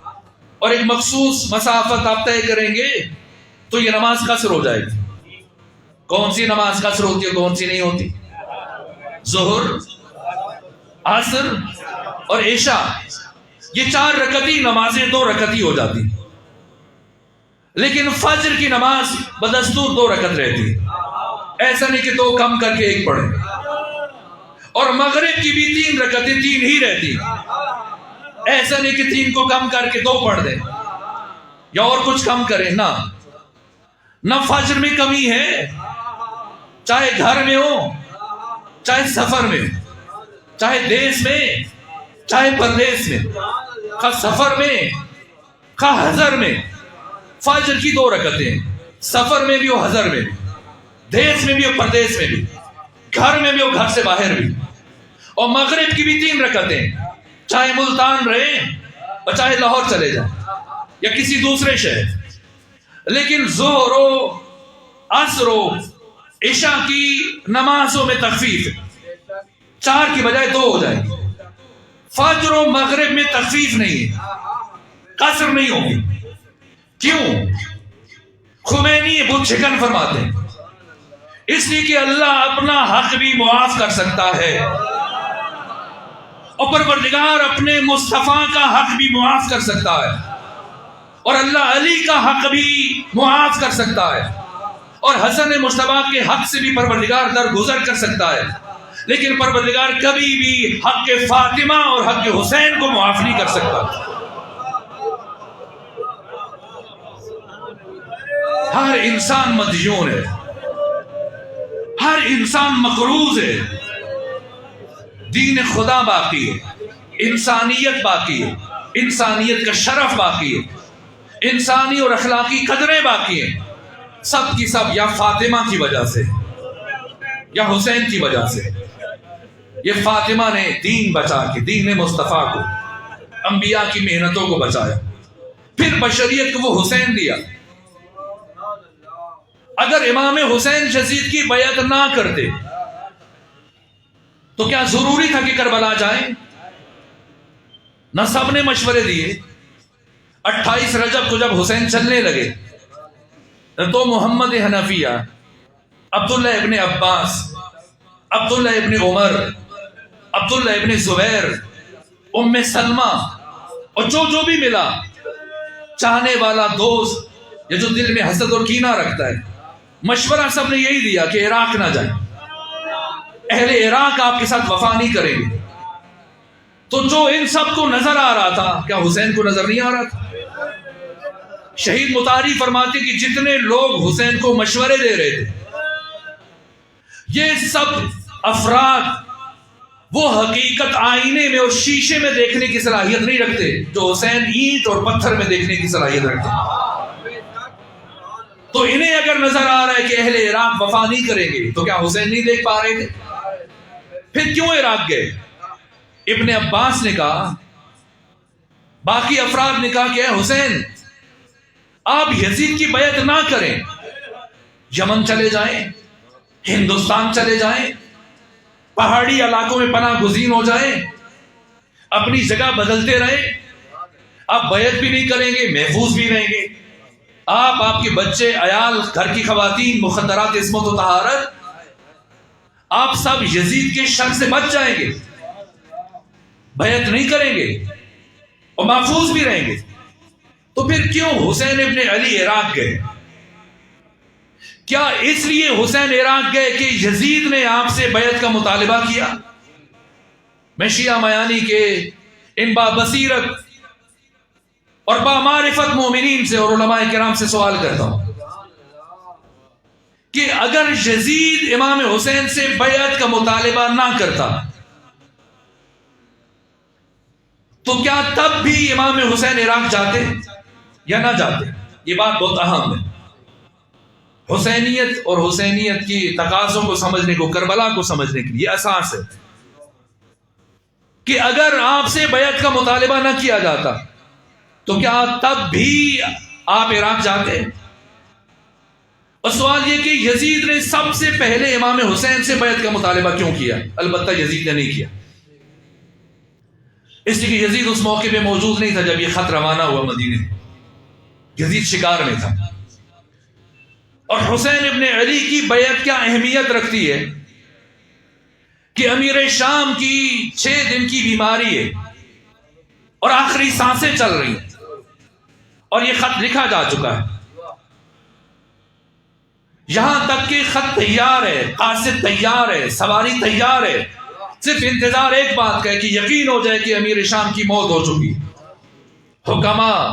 اور ایک مخصوص مسافت آپ طے کریں گے تو یہ نماز قصر ہو جائے گی. کون سی نماز قصر ہوتی ہے، کون سی نہیں ہوتی؟ ظہر، عصر اور عشاء، یہ 4 رکعتی نمازیں 2 رکعتی ہو جاتی. لیکن فجر کی نماز بدستور 2 رکعت رہتی، ایسا نہیں کہ 2 کم کر کے 1 پڑھیں. اور مغرب کی بھی 3 رکعتیں 3 ہی رہتی، ایسا نہیں کہ 3 کو کم کر کے 2 پڑھ دیں یا اور کچھ کم کریں. نہ فجر میں کمی ہے، چاہے گھر میں ہو، چاہے سفر میں، چاہے دیس میں، چاہے پردیس میں، خواہ سفر میں خواہ حضر میں. فجر کی 2 رکعتیں، سفر میں بھی ہو، حضر میں بھی، دیس میں بھی ہو، پردیس میں بھی، گھر میں بھی ہو، گھر سے باہر بھی. اور مغرب کی بھی 3 رکعتیں، چاہے ملتان رہے اور چاہے لاہور چلے جائیں یا کسی دوسرے شہر. لیکن ظہر و عصر و عشاء کی نمازوں میں تخفیف ہے، 4 کی بجائے 2 ہو جائے گی. فجر و مغرب میں تخفیف نہیں ہے، قصر نہیں ہوگی. کیوں؟ خمینی بت شکن فرماتے ہیں اس لیے کہ اللہ اپنا حق بھی معاف کر سکتا ہے اور پروردگار اپنے مصطفیٰ کا حق بھی معاف کر سکتا ہے، اور اللہ علی کا حق بھی معاف کر سکتا ہے، اور حسن مصطفیٰ کے حق سے بھی پروردگار درگزر کر سکتا ہے، لیکن پروردگار کبھی بھی حق فاطمہ اور حق حسین کو معاف نہیں کر سکتا. ہر انسان مدیون ہے، ہر انسان مقروض ہے. دین خدا باقی ہے، انسانیت باقی ہے، انسانیت کا شرف باقی ہے، انسانی اور اخلاقی قدریں باقی ہیں. سب کی سب یا فاطمہ کی وجہ سے یا حسین کی وجہ سے. یہ فاطمہ نے دین بچا کے، دین مصطفیٰ کو، انبیاء کی محنتوں کو بچایا، پھر بشریت کو وہ حسین دیا. اگر امام حسین یزید کی بیعت نہ کرتے تو کیا ضروری تھا کہ کربلا جائیں؟ نہ سب نے مشورے دیے. 28 رجب کو جب حسین چلنے لگے تو محمد حنفیہ، عبداللہ ابن عباس، عبداللہ ابن عمر، عبداللہ ابن زبیر، ام سلمہ اور جو بھی ملا، چاہنے والا دوست یا جو دل میں حسد اور کینہ رکھتا ہے، مشورہ سب نے یہی دیا کہ عراق نہ جائیں، اہل عراق آپ کے ساتھ وفا نہیں کریں گے. تو جو ان سب کو نظر آ رہا تھا، کیا حسین کو نظر نہیں آ رہا تھا؟ شہید مطاری فرماتے کہ جتنے لوگ حسین کو مشورے دے رہے تھے، یہ سب افراد وہ حقیقت آئینے میں اور شیشے میں دیکھنے کی صلاحیت نہیں رکھتے جو حسین اینٹ اور پتھر میں دیکھنے کی صلاحیت رکھتے. تو انہیں اگر نظر آ رہا ہے کہ اہل عراق وفا نہیں کریں گے تو کیا حسین نہیں دیکھ پا رہے تھے؟ پھر کیوں عراق گئے؟ ابن عباس نے کہا، باقی افراد نے کہا کہ اے حسین، آپ یزید کی بیعت نہ کریں، یمن چلے جائیں، ہندوستان چلے جائیں، پہاڑی علاقوں میں پناہ گزین ہو جائیں، اپنی جگہ بدلتے رہیں، آپ بیعت بھی نہیں کریں گے، محفوظ بھی رہیں گے. آپ کے بچے، عیال، گھر کی خواتین، مخدرات، عصمت و طہارت، آپ سب یزید کے شر سے بچ جائیں گے، بیعت نہیں کریں گے اور محفوظ بھی رہیں گے. تو پھر کیوں حسین ابن علی عراق گئے؟ کیا اس لیے حسین عراق گئے کہ یزید نے آپ سے بیعت کا مطالبہ کیا؟ میں شیعہ میانی کے ان بابصیرت اور بامعرفت مومنین سے اور علماء کرام سے سوال کرتا ہوں کہ اگر یزید امام حسین سے بیعت کا مطالبہ نہ کرتا تو کیا تب بھی امام حسین عراق جاتے یا نہ جاتے؟ یہ بات بہت اہم ہے. حسینیت اور حسینیت کی تقاضوں کو سمجھنے کو، کربلا کو سمجھنے کے لیے اساس ہے کہ اگر آپ سے بیعت کا مطالبہ نہ کیا جاتا تو کیا تب بھی آپ عراق جاتے؟ اور سوال یہ کہ یزید نے سب سے پہلے امام حسین سے بیعت کا مطالبہ کیوں کیا؟ البتہ یزید نے نہیں کیا، اس لیے کہ یزید اس موقع پہ موجود نہیں تھا جب یہ خط روانہ ہوا مدینے. یزید شکار میں تھا. اور حسین ابن علی کی بیعت کیا اہمیت رکھتی ہے کہ امیر شام کی 6 دن کی بیماری ہے اور آخری سانسیں چل رہی ہیں اور یہ خط لکھا جا چکا ہے. یہاں تک کہ خط تیار ہے، قاصد تیار ہے، سواری تیار ہے، صرف انتظار ایک بات کا ہے کہ یقین ہو جائے کہ امیر شام کی موت ہو چکی. حکماء،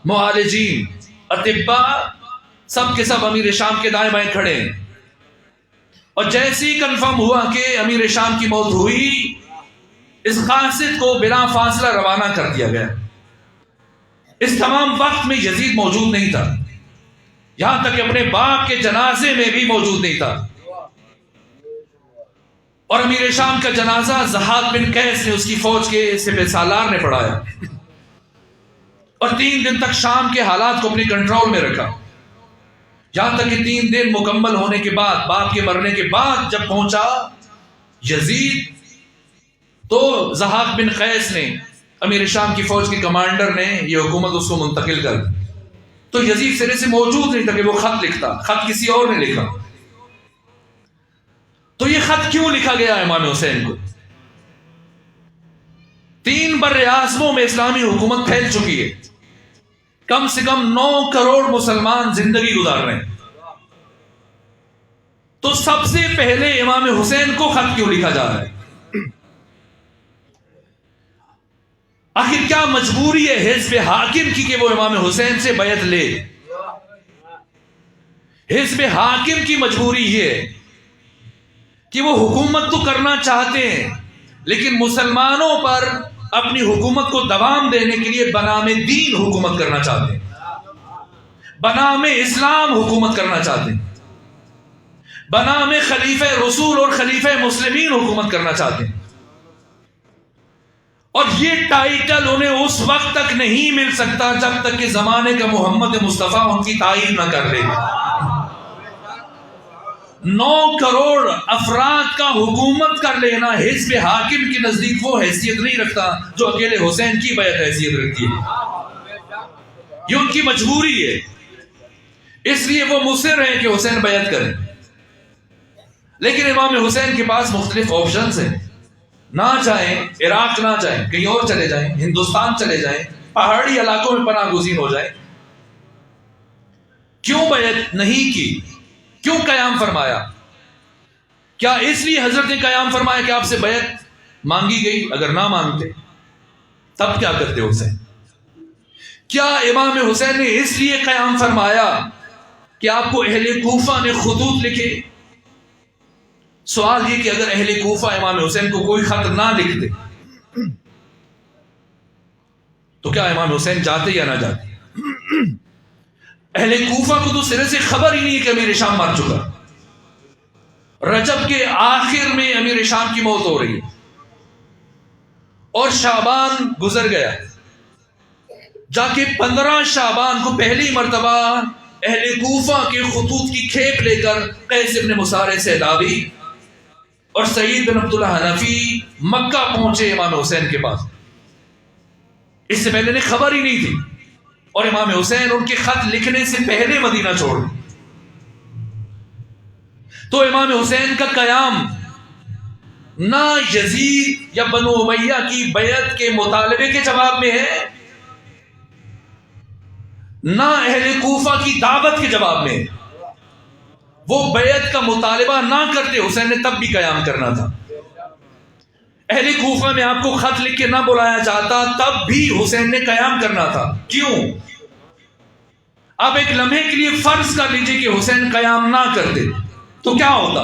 معالجین، اطباء سب کے سب امیر شام کے دائیں بائیں کھڑے ہیں، اور جیسے ہی کنفرم ہوا کہ امیر شام کی موت ہوئی، اس قاصد کو بلا فاصلہ روانہ کر دیا گیا. اس تمام وقت میں یزید موجود نہیں تھا، یہاں تک کہ اپنے باپ کے جنازے میں بھی موجود نہیں تھا. اور امیر شام کا جنازہ ضحاک بن قیس نے، اس کی فوج کے سپہ سالار نے پڑھایا اور 3 دن تک شام کے حالات کو اپنے کنٹرول میں رکھا. یہاں تک کہ 3 دن مکمل ہونے کے بعد، باپ کے مرنے کے بعد جب پہنچا یزید تو ضحاک بن قیس نے، امیر شام کی فوج کے کمانڈر نے یہ حکومت اس کو منتقل کر دی. تو یزید سرے سے موجود نہیں تھا کہ وہ خط لکھتا، خط کسی اور نے لکھا. تو یہ خط کیوں لکھا گیا امام حسین کو؟ 3 بر اعظموں میں اسلامی حکومت پھیل چکی ہے، کم سے کم 9 کروڑ مسلمان زندگی گزار رہے ہیں. تو سب سے پہلے امام حسین کو خط کیوں لکھا جا رہا ہے؟ آخر کیا مجبوری ہے حزب حاکم کی کہ وہ امام حسین سے بیعت لے؟ حزب حاکم کی مجبوری یہ ہے کہ وہ حکومت تو کرنا چاہتے ہیں، لیکن مسلمانوں پر اپنی حکومت کو دوام دینے کے لیے بنام دین حکومت کرنا چاہتے ہیں، بنام اسلام حکومت کرنا چاہتے ہیں، بنام خلیفہ رسول اور خلیفہ مسلمین حکومت کرنا چاہتے ہیں. اور یہ ٹائٹل انہیں اس وقت تک نہیں مل سکتا جب تک کہ زمانے کا محمد مصطفیٰ ان کی تائید نہ کر لے. 9 کروڑ افراد کا حکومت کر لینا حزب حاکم کے نزدیک وہ حیثیت نہیں رکھتا جو اکیلے حسین کی بیعت حیثیت رکھتی ہے. یہ ان کی مجبوری ہے، اس لیے وہ مصر ہیں کہ حسین بیعت کریں. لیکن امام حسین کے پاس مختلف آپشنز ہیں. نہ جائیں عراق، نہ جائیں کہیں اور چلے جائیں، ہندوستان چلے جائیں، پہاڑی علاقوں میں پناہ گزین ہو جائیں. کیوں بیعت نہیں کی؟ کیوں قیام فرمایا؟ کیا اس لیے حضرت نے قیام فرمایا کہ آپ سے بیعت مانگی گئی؟ اگر نہ مانگتے تب کیا کرتے حسین؟ کیا امام حسین نے اس لیے قیام فرمایا کہ آپ کو اہل کوفہ نے خطوط لکھے؟ سوال یہ کہ اگر اہل کوفہ امام حسین کو کوئی خط نہ لکھتے تو کیا امام حسین جاتے یا نہ جاتے؟ اہل کوفہ کو تو سرے سے خبر ہی نہیں کہ امیر شام مر چکا. رجب کے آخر میں امیر شام کی موت ہو رہی ہے اور شعبان گزر گیا. جا کے 15 شعبان کو پہلی مرتبہ اہل کوفہ کے خطوط کی کھیپ لے کر قیس ابن مسارع سیلابی اور سعید بن عبداللہ حنفی مکہ پہنچے امام حسین کے پاس. اس سے پہلے نے خبر ہی نہیں تھی، اور امام حسین ان کے خط لکھنے سے پہلے مدینہ چھوڑ دیا. تو امام حسین کا قیام نہ یزید یا بنو امیہ کی بیعت کے مطالبے کے جواب میں ہے، نہ اہل کوفہ کی دعوت کے جواب میں. وہ بیعت کا مطالبہ نہ کرتے حسین نے تب بھی قیام کرنا تھا. اہل کوفہ میں آپ کو خط لکھ کے نہ بلایا جاتا تب بھی حسین نے قیام کرنا تھا. کیوں؟ اب ایک لمحے کے لیے فرض کر لیجئے کہ حسین قیام نہ کرتے تو کیا ہوتا؟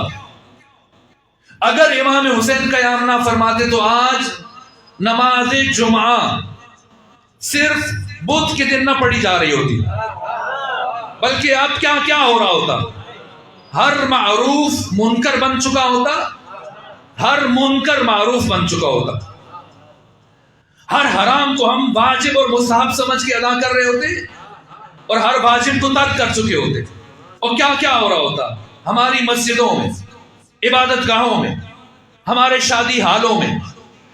اگر امام حسین قیام نہ فرماتے تو آج نماز جمعہ صرف بدھ کے دن نہ پڑھی جا رہی ہوتی، بلکہ اب کیا کیا ہو رہا ہوتا؟ ہر معروف منکر بن چکا ہوتا، ہر منکر معروف بن چکا ہوتا، ہر حرام کو ہم واجب اور مستحب سمجھ کے ادا کر رہے ہوتے اور ہر واجب کو ترک کر چکے ہوتے. اور کیا کیا ہو رہا ہوتا؟ ہماری مسجدوں میں، عبادت گاہوں میں، ہمارے شادی حالوں میں،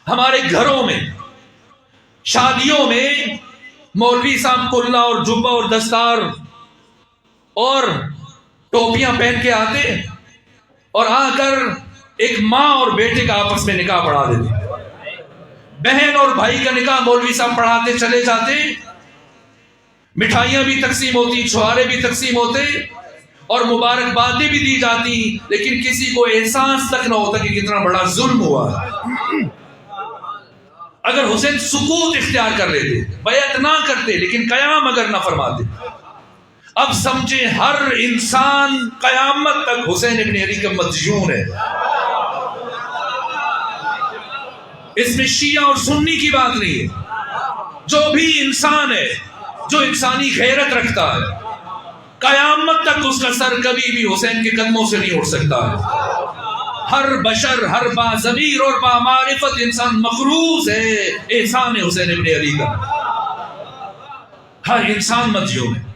ہمارے گھروں میں، شادیوں میں مولوی صاحب کلہ اور جبہ اور دستار اور ٹوپیاں پہن کے آتے اور آ کر ایک ماں اور بیٹے کا آپس میں نکاح پڑھا دیتے. بہن اور بھائی کا نکاح مولوی صاحب پڑھاتے چلے جاتے، مٹھائیاں بھی تقسیم ہوتی، چھوارے بھی تقسیم ہوتے اور مبارکبادیں بھی دی جاتی، لیکن کسی کو احساس تک نہ ہوتا کہ کتنا بڑا ظلم ہوا. اگر حسین سکوت اختیار کر لیتے، بیعت نہ کرتے، لیکن قیام اگر نہ فرماتے، اب سمجھے ہر انسان قیامت تک حسین ابن علی کا مدیون ہے. اس میں شیعہ اور سنی کی بات نہیں ہے. جو بھی انسان ہے، جو انسانی غیرت رکھتا ہے، قیامت تک اس کا سر کبھی بھی حسین کے قدموں سے نہیں اٹھ سکتا ہے. ہر بشر، ہر باضمیر اور بامعرفت انسان مقروض ہے احسان حسین ابن علی کا. ہر انسان مدیون ہے.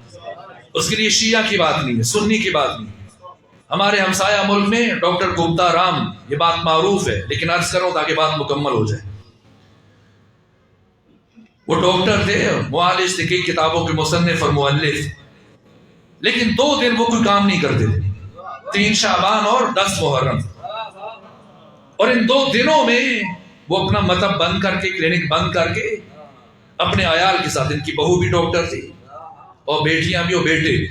اس کے لیے شیعہ کی بات نہیں ہے، سنی کی بات نہیں ہے. ہمارے ہمسایہ ملک میں ڈاکٹر گپتا رام، یہ بات معروف ہے لیکن عرض کروں تاکہ بات مکمل ہو جائے. وہ ڈاکٹر تھے، معالج تھے، کئی کتابوں کے مصنف اور مؤلف، لیکن 2 دن وہ کوئی کام نہیں کرتے تھے، 3 شعبان اور 10 محرم. اور ان 2 دنوں میں وہ اپنا مطب بند کر کے، کلینک بند کر کے اپنے عیال کے ساتھ، ان کی بہو بھی ڈاکٹر تھی اور بیٹیاں بھی اور بیٹے بھی،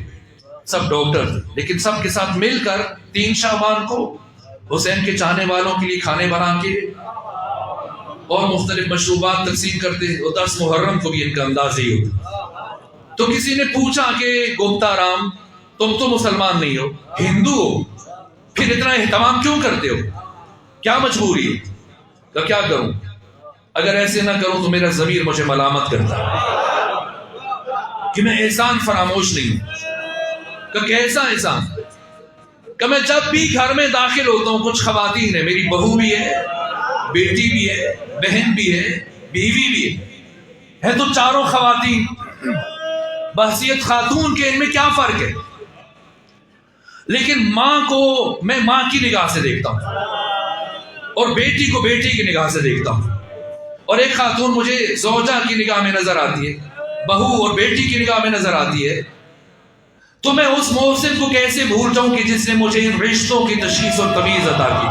سب ڈاکٹر تھے، لیکن سب کے ساتھ مل کر 3 شعبان کو حسین کے چاہنے والوں کے لیے کھانے بنا کے اور مختلف مشروبات تقسیم کرتے، اور 10 محرم کو بھی ان کا انداز ہی ہوتا. تو کسی نے پوچھا کہ گپتا رام، تم تو مسلمان نہیں ہو، ہندو ہو، پھر اتنا اہتمام کیوں کرتے ہو؟ کیا مجبوری ہے؟ کہ کیا کروں؟ اگر ایسے نہ کروں تو میرا ضمیر مجھے ملامت کرتا ہے کہ میں احسان فراموش نہیں ہوں. کہ کیسا احسان؟ کہ میں جب بھی گھر میں داخل ہوتا ہوں، کچھ خواتین ہیں، میری بہو بھی ہے، بیٹی بھی ہے، بہن بھی ہے، بیوی بھی ہے تو چاروں خواتین بحثیت خاتون کے، ان میں کیا فرق ہے؟ لیکن ماں کو میں ماں کی نگاہ سے دیکھتا ہوں اور بیٹی کو بیٹی کی نگاہ سے دیکھتا ہوں، اور ایک خاتون مجھے زوجہ کی نگاہ میں نظر آتی ہے، بہو اور بیٹی کی نگاہ میں نظر آتی ہے. تو میں اس محسن کو کیسے بھول جاؤں کہ جس نے مجھے ان رشتوں کی تشخیص اور تمیز عطا کی.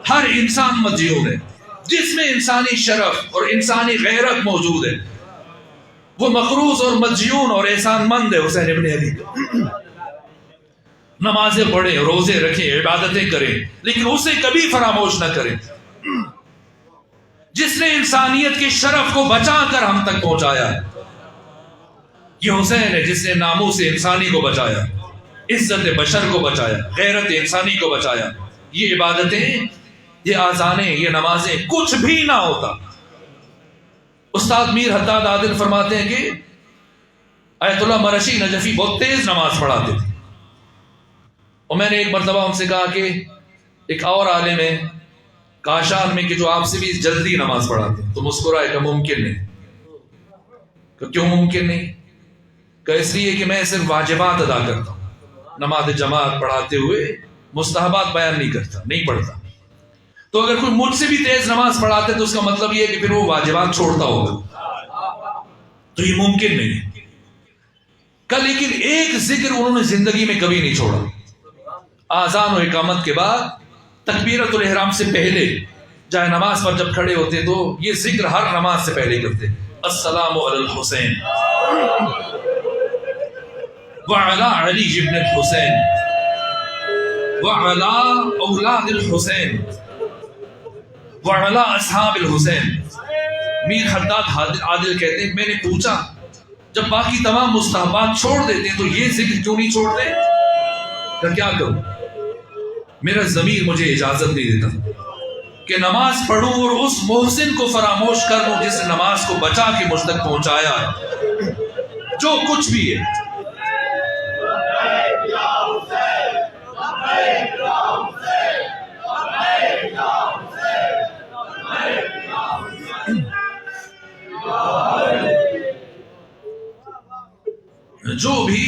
ہر انسان مدیون ہے، جس میں انسانی شرف اور انسانی غیرت موجود ہے وہ مقروض اور مدیون اور احسان مند ہے. حسین ابن علی نمازیں پڑھیں، روزے رکھیں، عبادتیں کریں، لیکن اسے کبھی فراموش نہ کریں جس نے انسانیت کے شرف کو بچا کر ہم تک پہنچایا ہے. یہ حسین ہے جس نے ناموس انسانی کو بچایا، عزت بشر کو بچایا، غیرت انسانی کو بچایا. یہ عبادتیں، یہ آذانیں، یہ نمازیں کچھ بھی نہ ہوتا. استاد میر حداد عادل فرماتے ہیں کہ آیت اللہ مرشی نجفی بہت تیز نماز پڑھاتے تھے، اور میں نے ایک مرتبہ ان سے کہا کہ ایک اور عالم ہے کاشان میں کہ جو آپ سے بھی جلدی نماز پڑھاتے ہیں. تو مسکرائے کہ ممکن نہیں. کہ کیوں ممکن نہیں؟ کہ اس لیے کہ میں صرف واجبات ادا کرتا ہوں، نماز جماعت پڑھاتے ہوئے مستحبات بیان نہیں کرتا، نہیں پڑھتا. تو اگر کوئی مجھ سے بھی تیز نماز پڑھاتے تو اس کا مطلب یہ ہے کہ پھر وہ واجبات چھوڑتا ہوگا، تو یہ ممکن نہیں ہے. لیکن ایک ذکر انہوں نے زندگی میں کبھی نہیں چھوڑا. آذان و اقامت کے بعد تکبیرۃ الاحرام سے پہلے جائے نماز پر جب کھڑے ہوتے تو یہ ذکر ہر نماز سے پہلے کرتے: السلام علی الحسین وعلی علی ابن الحسین وعلی اولاد الحسین وعلی اصحاب الحسین. میر حداد عادل کہتے ہیں میں نے پوچھا جب باقی تمام مستحبات چھوڑ دیتے تو یہ ذکر کیوں نہیں چھوڑتے؟ کہ کیا کروں؟ میرا ضمیر مجھے اجازت نہیں دیتا کہ نماز پڑھوں اور اس محسن کو فراموش کر لوں جس نے نماز کو بچا کے مجھ تک پہنچایا ہے، جو کچھ بھی ہے. جو بھی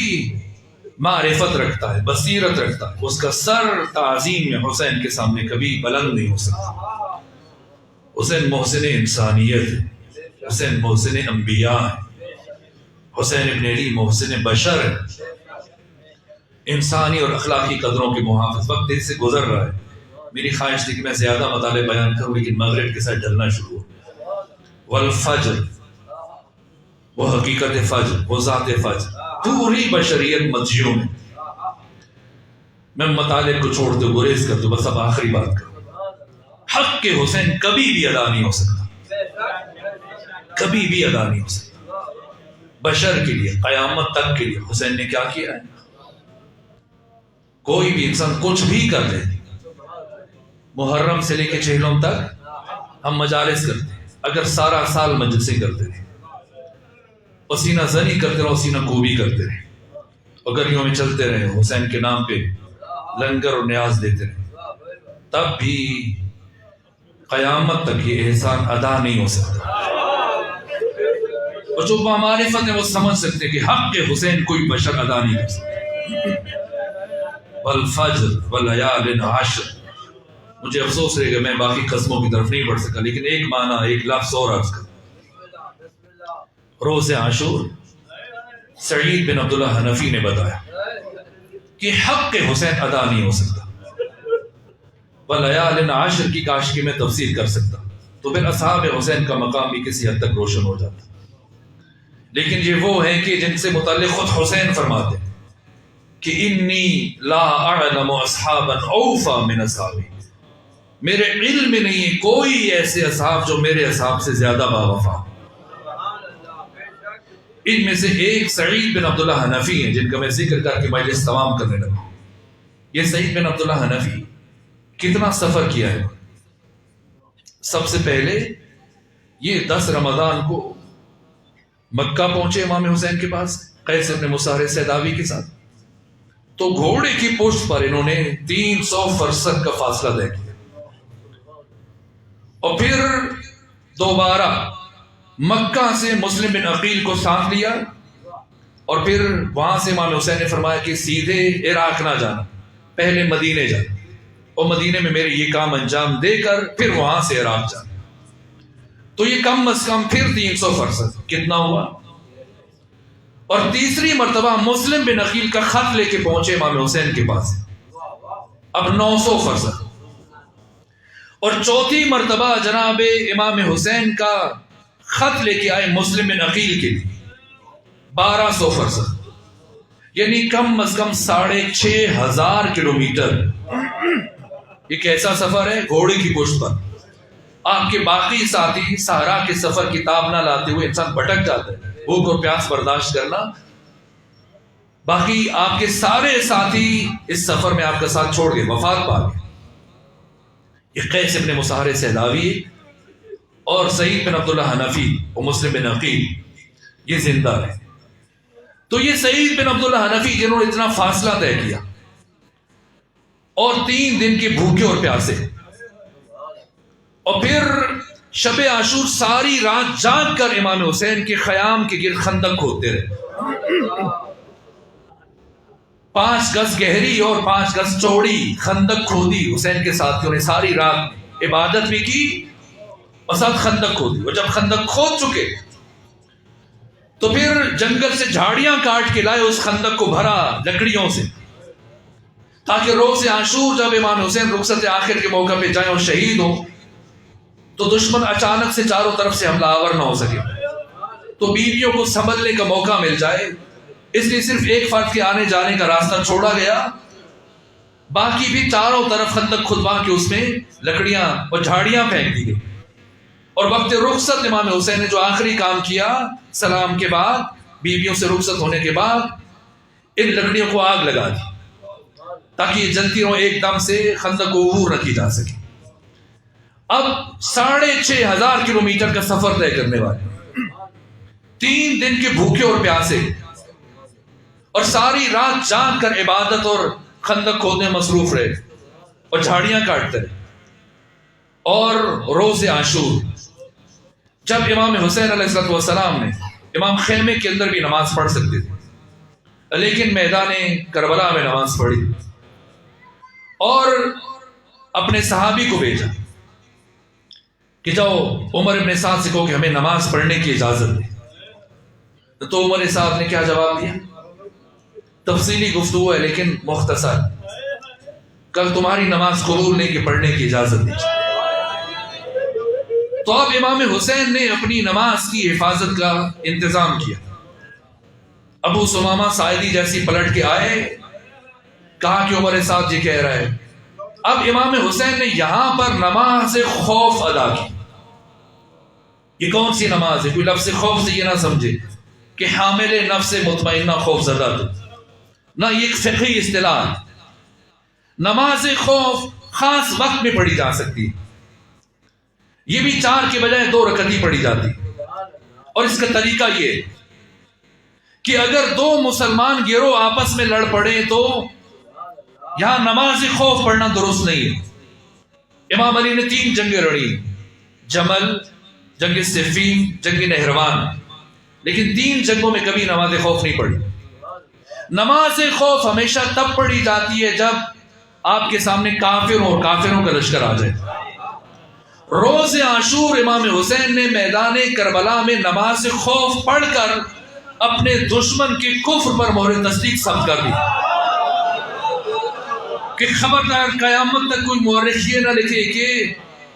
معرفت رکھتا ہے، بصیرت رکھتا ہے، اس کا سر تعظیم میں حسین کے سامنے کبھی بلند نہیں ہو سکتا. حسین محسن انسانیت ہے، حسین محسن انبیاء ہے، حسین ابن علی محسن بشر ہے، انسانی اور اخلاقی قدروں کے محافظ. وقت دیر سے گزر رہا ہے، میری خواہش تھی کہ میں زیادہ مطالعے بیان کروں لیکن مغرب کے ساتھ ڈھلنا شروع ہو. والفجر، وہ حقیقت فجر، وہ ذات فجر، پوری بشریت مدیون ہے. میں مطالعے کو چھوڑتے گریز کرتے بس اب آخری بات کروں. حق کے حسین کبھی بھی ادا نہیں ہو سکتا، کبھی بھی ادا نہیں ہو سکتا. بشر کے لیے، قیامت تک کے لیے حسین نے کیا کیا ہے؟ کوئی بھی انسان کچھ بھی کر لے، محرم سے لے کے چہلم تک ہم مجالس کرتے ہیں، اگر سارا سال مجلسیں کرتے رہے، پسینہ زنی کرتے رہو، پسینہ کوبی کرتے رہے، اور گلیوں میں چلتے رہے، حسین کے نام پہ لنگر اور نیاز دیتے رہے، تب بھی قیامت تک یہ احسان ادا نہیں ہو سکتا. اور جو معرفت ہے وہ سمجھ سکتے کہ حق کے حسین کوئی بشر ادا نہیں کر سکتا. والفجر وليال عشر. مجھے افسوس ہے کہ میں باقی قسموں کی طرف نہیں بڑھ سکا، لیکن ایک معنی، ایک لفظ اور عرض کر. روز عاشور سعید بن عبداللہ حنفی نے بتایا کہ حق حسین ادا نہیں ہو سکتا. ولیال عشر کی کاش کی میں تفسیر کر سکتا تو پھر اصحاب حسین کا مقام بھی کسی حد تک روشن ہو جاتا. لیکن یہ وہ ہیں کہ جن سے متعلق خود حسین فرماتے ہیں کہ انی لا اعلم اصحابا اوفا من اصحابی، میرے علم میں نہیں ہے کوئی ایسے اصحاب جو میرے اصحاب سے زیادہ باوفا. ان میں سے ایک سعید بن عبداللہ حنفی ہیں جن کا میں ذکر کر کے مجلس تمام کرنے لگا. یہ سعید بن عبداللہ حنفی کتنا سفر کیا ہے. سب سے پہلے یہ 10 رمضان کو مکہ پہنچے امام حسین کے پاس قیس بن مصعر سیداوی کے ساتھ. تو گھوڑے کی پشت پر انہوں نے 300 فرسخ کا فاصلہ طے کیا، اور پھر دوبارہ مکہ سے مسلم بن عقیل کو ساتھ لیا، اور پھر وہاں سے امام حسین نے فرمایا کہ سیدھے عراق نہ جانا، پہلے مدینے جانا، اور مدینے میں میرے یہ کام انجام دے کر پھر وہاں سے عراق جانا. تو یہ کم از کم پھر 300 فرسخ کتنا ہوا. اور تیسری مرتبہ مسلم بن عقیل کا خط لے کے پہنچے امام حسین کے پاس، اب 900 فرسخ. اور چوتھی مرتبہ جناب امام حسین کا خط لے کے آئے مسلم بن عقیل کے لیے 1200 فرسخ، یعنی کم از کم 6500 کلومیٹر. یہ کیسا سفر ہے؟ گھوڑے کی پشت پر. آپ کے باقی ساتھی صحرا کے سفر کتاب نہ لاتے ہوئے انسان بھٹک جاتا ہے، بھوک اور پیاس برداشت کرنا. باقی آپ کے سارے ساتھی اس سفر میں آپ کا ساتھ چھوڑ گئے، وفات پا گئے. یہ قیس بن مصعر سیداوی اور سعید بن عبداللہ حنفی اور مسلم بن عقیل یہ زندہ رہے. تو یہ سعید بن عبداللہ حنفی جنہوں نے اتنا فاصلہ طے کیا اور 3 دن کے بھوکے اور پیاسے، اور پھر شب عاشور ساری رات جاگ کر امام حسین کے خیام کے گرد خندق کھودتے رہے. 5 گز گہری اور 5 گز چوڑی خندق کھودی حسین کے ساتھیوں نے. ساری رات عبادت بھی کی اور ساتھ خندق کھودی. اور جب خندق کھود چکے تو پھر جنگل سے جھاڑیاں کاٹ کے لائے، اس خندق کو بھرا لکڑیوں سے، تاکہ روز عاشور جب امام حسین رخصت آخر کے موقع پہ جائیں اور شہید ہوں تو دشمن اچانک سے چاروں طرف سے حملہ آور نہ ہو سکے، تو بیویوں کو سنبھلنے کا موقع مل جائے. اس لیے صرف ایک فرد کے آنے جانے کا راستہ چھوڑا گیا، باقی بھی چاروں طرف خندق کھدوا کے اس میں لکڑیاں اور جھاڑیاں پھینک دی گئی. اور وقت رخصت امام حسین نے جو آخری کام کیا سلام کے بعد، بیویوں سے رخصت ہونے کے بعد، ان لکڑیوں کو آگ لگا دی تاکہ یہ جلتی رہو، ایک دم سے خندق کو عبور نہ کی جا سکے. اب 6500 کلومیٹر کا سفر طے کرنے والے، 3 دن کے بھوکے اور پیاسے، اور ساری رات جاگ کر عبادت اور خندق کھودنے مصروف رہے اور جھاڑیاں کاٹتے رہے. اور روز عاشور جب امام حسین علیہ السلام نے امام خیمے کے اندر بھی نماز پڑھ سکتے تھے، لیکن میدان کربلا میں نماز پڑھی اور اپنے صحابی کو بھیجا کہ جاؤ عمر ابن سعد سے کہو کہ ہمیں نماز پڑھنے کی اجازت دے. تو عمر سعد نے کیا جواب دیا؟ تفصیلی گفتگو ہے لیکن مختصر. کل تمہاری نماز قبول نہیں کہ پڑھنے کی اجازت دی. تو اب امام حسین نے اپنی نماز کی حفاظت کا انتظام کیا. ابو سمامہ ساعدی جیسی پلٹ کے آئے، کہا کہ عمر سعد یہ کہہ رہا ہے. اب امام حسین نے یہاں پر نماز خوف ادا کی. یہ کون سی نماز ہے؟ کوئی لفظ خوف سے یہ نہ سمجھے کہ حامل نفس مطمئنہ خوف زدہ تھے، نہ یہ ایک فقہی اصطلاح ہے. نماز خوف خاص وقت میں پڑھی جا سکتی ہے، یہ بھی 4 کے بجائے 2 رکعت ہی پڑھی جاتی. اور اس کا طریقہ یہ کہ اگر 2 مسلمان گروہ آپس میں لڑ پڑے تو یہاں نماز خوف پڑھنا درست نہیں ہے. امام علی نے 3 جنگیں لڑی، جمل، جنگ صفین، جنگ نہروان، لیکن 3 جنگوں میں کبھی نماز خوف نہیں پڑھی. نماز خوف ہمیشہ تب پڑھی جاتی ہے جب آپ کے سامنے کافروں کا لشکر آ جائے. روز عاشور امام حسین نے میدان کربلا میں نماز خوف پڑھ کر اپنے دشمن کے کفر پر مہر تصدیق ثبت کر دی کہ خبردار قیامت تک کوئی مورخ یہ نہ لکھے کہ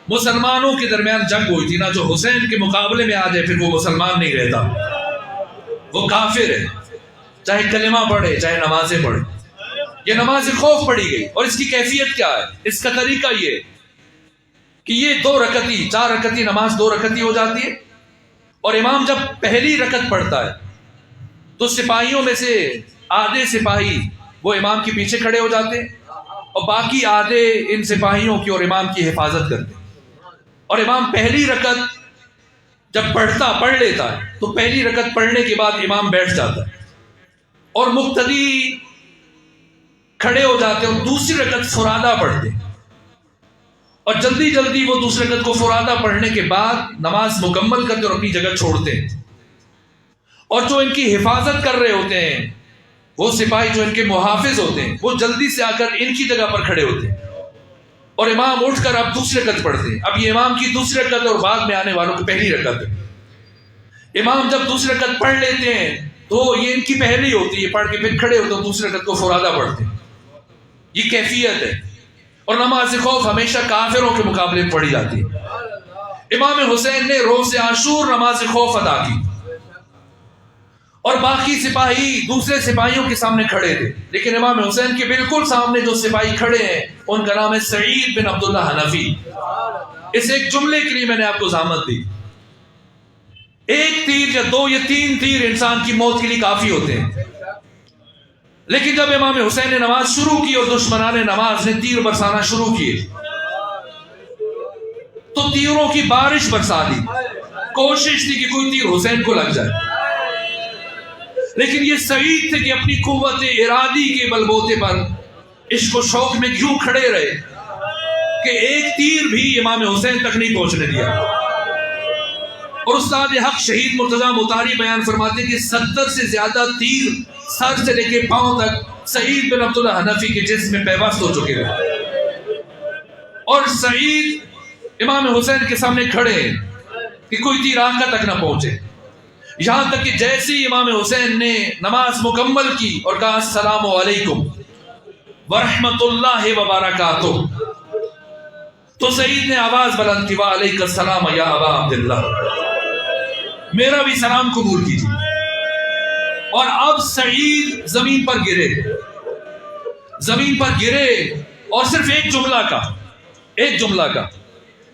مسلمانوں کے درمیان جنگ ہوئی تھی نا، جو حسین کے مقابلے میں آ جائے پھر وہ مسلمان نہیں رہتا، وہ کافر ہے، چاہے کلمہ پڑھے چاہے نمازیں پڑھے. یہ نماز خوف پڑھی گئی، اور اس کی کیفیت کیا ہے؟ اس کا طریقہ یہ کہ یہ 2 رکعتی 4 رکعتی نماز 2 رکعتی ہو جاتی ہے، اور امام جب پہلی رکعت پڑھتا ہے تو سپاہیوں میں سے آدھے سپاہی وہ امام کے پیچھے کھڑے ہو جاتے ہیں، اور باقی آدھے ان سپاہیوں کی اور امام کی حفاظت کرتے ہیں. اور امام پہلی رکعت جب پڑھ لیتا ہے تو پہلی رکعت پڑھنے کے بعد امام بیٹھ جاتا ہے اور مقتدی کھڑے ہو جاتے ہیں اور دوسری رکعت فرادہ پڑھتے ہیں، اور جلدی جلدی وہ دوسری رکعت کو فرادہ پڑھنے کے بعد نماز مکمل کرتے اور اپنی جگہ چھوڑتے ہیں. اور جو ان کی حفاظت کر رہے ہوتے ہیں، وہ سپاہی جو ان کے محافظ ہوتے ہیں، وہ جلدی سے آ کر ان کی جگہ پر کھڑے ہوتے ہیں، اور امام اٹھ کر اب دوسری رکعت پڑھتے ہیں. اب یہ امام کی دوسری رکعت اور بعد میں آنے والوں کی پہلی رکعت ہے. امام جب دوسری رکعت پڑھ لیتے ہیں تو یہ ان کی پہلی ہوتی ہے، پڑھ کے پھر کھڑے ہوتے ہیں، دوسری رکعت کو فرادہ پڑھتے ہیں. یہ کیفیت ہے. اور نماز خوف ہمیشہ کافروں کے مقابلے میں پڑھی جاتی ہے. امام حسین نے روز عاشور نماز خوف ادا کی، اور باقی سپاہی دوسرے سپاہیوں کے سامنے کھڑے تھے، لیکن امام حسین کے بالکل سامنے جو سپاہی کھڑے ہیں ان کا نام ہے سعید بن عبداللہ حنفی. اس ایک جملے کے لیے میں نے آپ کو ضامت دی. 1 تیر یا 2 یا 3 تیر انسان کی موت کے لیے کافی ہوتے ہیں، لیکن جب امام حسین نے نماز شروع کی اور دشمنان نماز نے تیر برسانا شروع کیے تو تیروں کی بارش برسا دی. کوشش تھی کہ کوئی تیر حسین کو لگ جائے، لیکن یہ سعید تھے کہ اپنی قوت ارادی کے بلبوتے پر عشق و شوق میں کیوں کھڑے رہے کہ ایک تیر بھی امام حسین تک نہیں پہنچنے دیا. اور استاد حق شہید مرتضیٰ مطہری بیان فرماتے کہ 70 سے زیادہ تیر سر سے لے کے پاؤں تک سعید بن عبداللہ حنفی کے جسم میں پیوست ہو چکے ہیں، اور سعید امام حسین کے سامنے کھڑے ہیں کہ کوئی تیر آنکھ تک نہ پہنچے. یہاں تک کہ جیسے ہی امام حسین نے نماز مکمل کی اور کہا السلام علیکم ورحمۃ اللہ وبرکاتہ، تو سعید نے آواز بلند کی وعلیکم السلام یا ابا عبداللہ، میرا بھی سلام قبول کیجیے. اور اب سعید زمین پر گرے اور صرف ایک جملہ کا